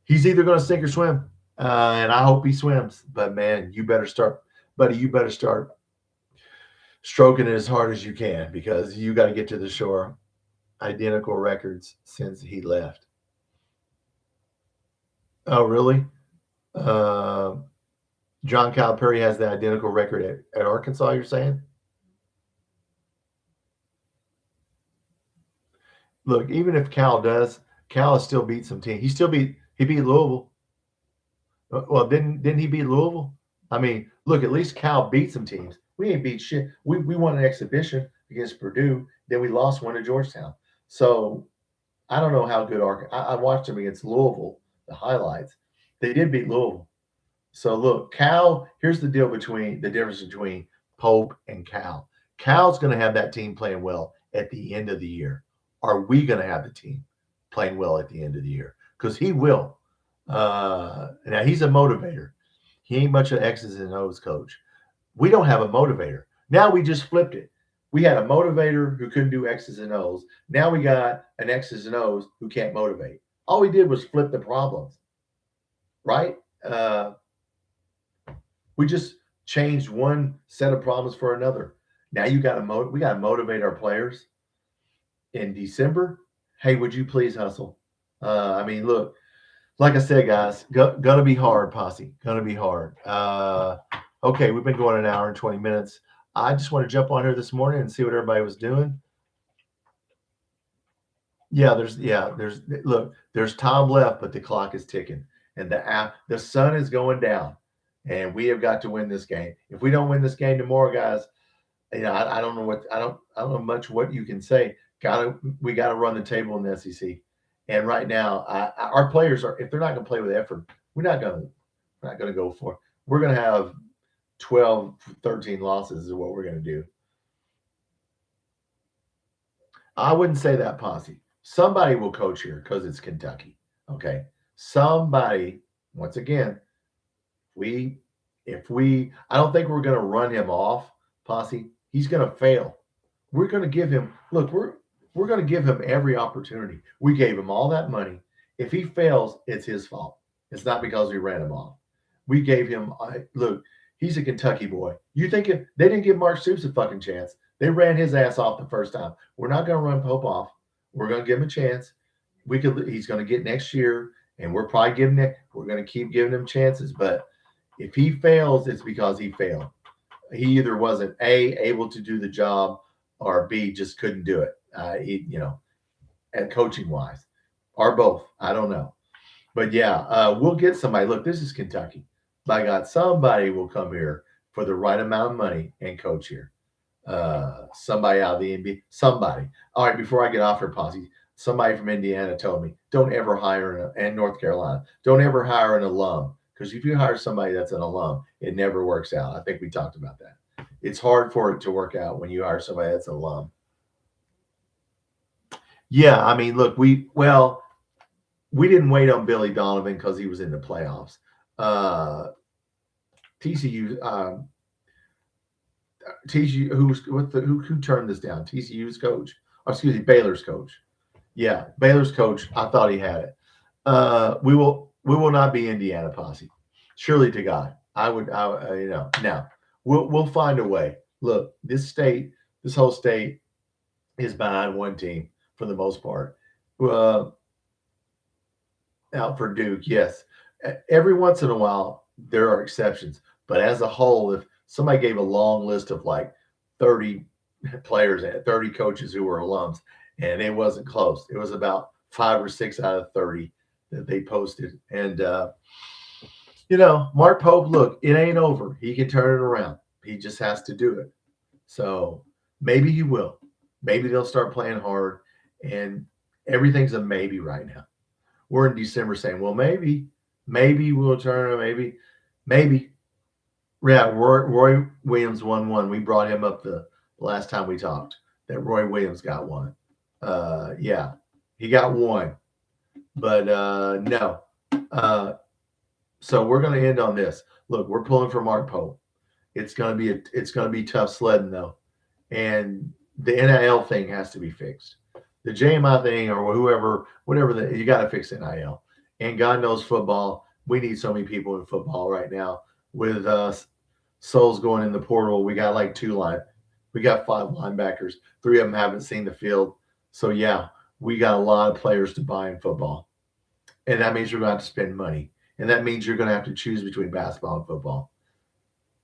he's either going to sink or swim. And I hope he swims. But, man, you better start stroking it as hard as you can because you got to get to the shore. Identical records since he left. Oh, really? John Calipari has the identical record at Arkansas, you're saying? Look, even if Cal does, Cal has still beat some teams. He beat Louisville. Well, didn't he beat Louisville? I mean, look, at least Cal beat some teams. We ain't beat shit. We won an exhibition against Purdue. Then we lost one to Georgetown. So I don't know how good I watched them against Louisville, the highlights. They did beat Louisville. So look, Cal, here's the difference between Pope and Cal. Cal's going to have that team playing well at the end of the year. Are we going to have the team playing well at the end of the year? Because he will. Now, he's a motivator. He ain't much of an X's and O's coach. We don't have a motivator. Now we just flipped it. We had a motivator who couldn't do X's and O's. Now we got an X's and O's who can't motivate. All we did was flip the problems, right? We just changed one set of problems for another. Now we got to motivate our players. In December, hey, would you please hustle? I mean, look, like I said, guys, gonna be hard, Posse. Gonna be hard. Okay, we've been going an hour and 20 minutes. I just want to jump on here this morning and see what everybody was doing. There's time left, but the clock is ticking, and the sun is going down, and we have got to win this game. If we don't win this game tomorrow, guys, I don't know much what you can say. We got to run the table in the SEC, and right now, our players if they're not going to play with effort, we're not going to go for it. We're going to have 12, 13 losses is what we're going to do. I wouldn't say that, Posse. Somebody will coach here because it's Kentucky. Okay. Somebody, once again, We, if we, I don't think we're going to run him off, Posse. He's going to fail. We're going to give him, look, we're going to give him every opportunity. We gave him all that money. If he fails, it's his fault. It's not because we ran him off. We gave him, look, he's a Kentucky boy. You think if they didn't give Mark Stoops a fucking chance, they ran his ass off the first time. We're not going to run Pope off. We're going to give him a chance. He's going to get next year, and we're probably giving it. We're going to keep giving him chances. But if he fails, it's because he failed. He either wasn't able to do the job, or B, just couldn't do it. And coaching wise, or both. I don't know. But yeah, we'll get somebody. Look, this is Kentucky. By God, somebody will come here for the right amount of money and coach here. Somebody out of the NBA. Somebody. All right, before I get off here, Posse, somebody from Indiana told me, don't ever hire, and North Carolina, don't ever hire an alum. Because if you hire somebody that's an alum, it never works out. I think we talked about that. It's hard for it to work out when you hire somebody that's an alum. Yeah, I mean, look, we didn't wait on Billy Donovan because he was in the playoffs. TCU, who turned this down? TCU's coach, Baylor's coach. Yeah, Baylor's coach. I thought he had it. We will not be Indiana, Posse. Surely to God, now we'll find a way. Look, this whole state is behind one team for the most part. Out for Duke, yes. Every once in a while, there are exceptions. But as a whole, if somebody gave a long list of like 30 players and 30 coaches who were alums, and it wasn't close. It was about 5 or 6 out of 30 that they posted. And, Mark Pope, look, it ain't over. He can turn it around. He just has to do it. So maybe he will. Maybe they'll start playing hard. And everything's a maybe right now. We're in December saying, well, maybe we'll turn it. Maybe. Yeah, Roy Williams won one. We brought him up the last time we talked, that Roy Williams got one. Yeah, he got one. But no. So we're going to end on this. Look, we're pulling for Mark Pope. It's going to be tough sledding though, and the NIL thing has to be fixed. The JMI thing or whatever you got to fix NIL. And God knows football. We need so many people in football right now. With souls going in the portal, we got like 5 linebackers. 3 of them haven't seen the field. So yeah, we got a lot of players to buy in football, and that means you're going to have to spend money. And that means you're going to have to choose between basketball and football.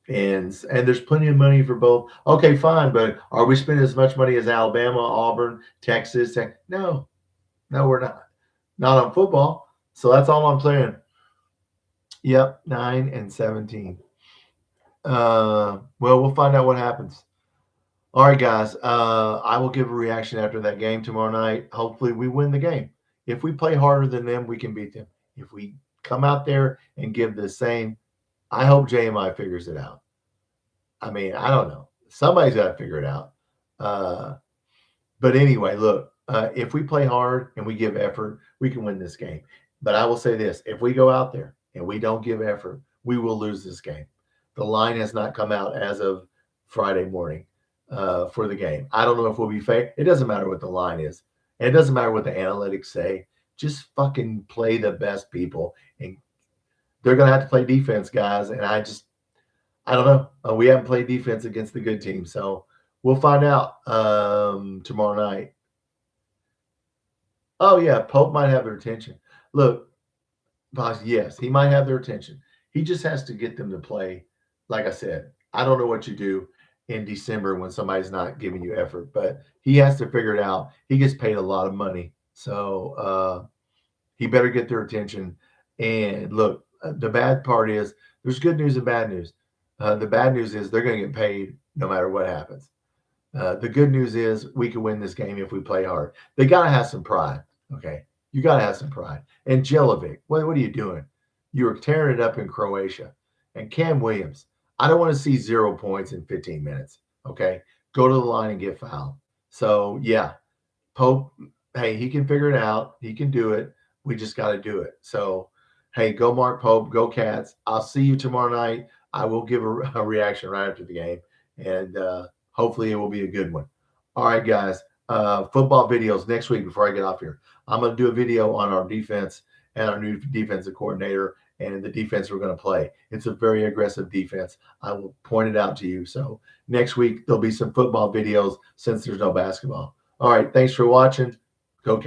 And there's plenty of money for both. Okay, fine, but are we spending as much money as Alabama, Auburn, Texas? No, we're not. Not on football. So that's all I'm saying. Yep, 9 and 17. Well, we'll find out what happens. All right, guys. I will give a reaction after that game tomorrow night. Hopefully, we win the game. If we play harder than them, we can beat them. If we come out there and give the same, I hope JMI figures it out. I mean, I don't know. Somebody's got to figure it out. But anyway, look, if we play hard and we give effort, we can win this game. But I will say this. If we go out there and we don't give effort, we will lose this game. The line has not come out as of Friday morning for the game. I don't know if we'll be fake. It doesn't matter what the line is. And it doesn't matter what the analytics say. Just fucking play the best people. And they're going to have to play defense, guys. And I don't know. We haven't played defense against the good team. So we'll find out tomorrow night. Oh, yeah. Pope might have their attention. Look, yes, he might have their attention. He just has to get them to play. Like I said, I don't know what you do in December when somebody's not giving you effort, but he has to figure it out. He gets paid a lot of money. So he better get their attention. And look, the bad part is there's good news and bad news. The bad news is they're going to get paid no matter what happens. The good news is we can win this game if we play hard. They got to have some pride. Okay. You got to have some pride. And Jelovic, what are you doing? You were tearing it up in Croatia. And Cam Williams, I don't want to see 0 points in 15 minutes. Okay. Go to the line and get fouled. So, yeah, Pope, hey, he can figure it out. He can do it. We just got to do it. So, Hey, go Mark Pope, go Cats. I'll see you tomorrow night. I will give a reaction right after the game, and hopefully it will be a good one. All right, guys. Football videos next week before I get off here. I'm going to do a video on our defense and our new defensive coordinator and the defense we're going to play. It's a very aggressive defense. I will point it out to you. So next week, there'll be some football videos since there's no basketball. All right. Thanks for watching.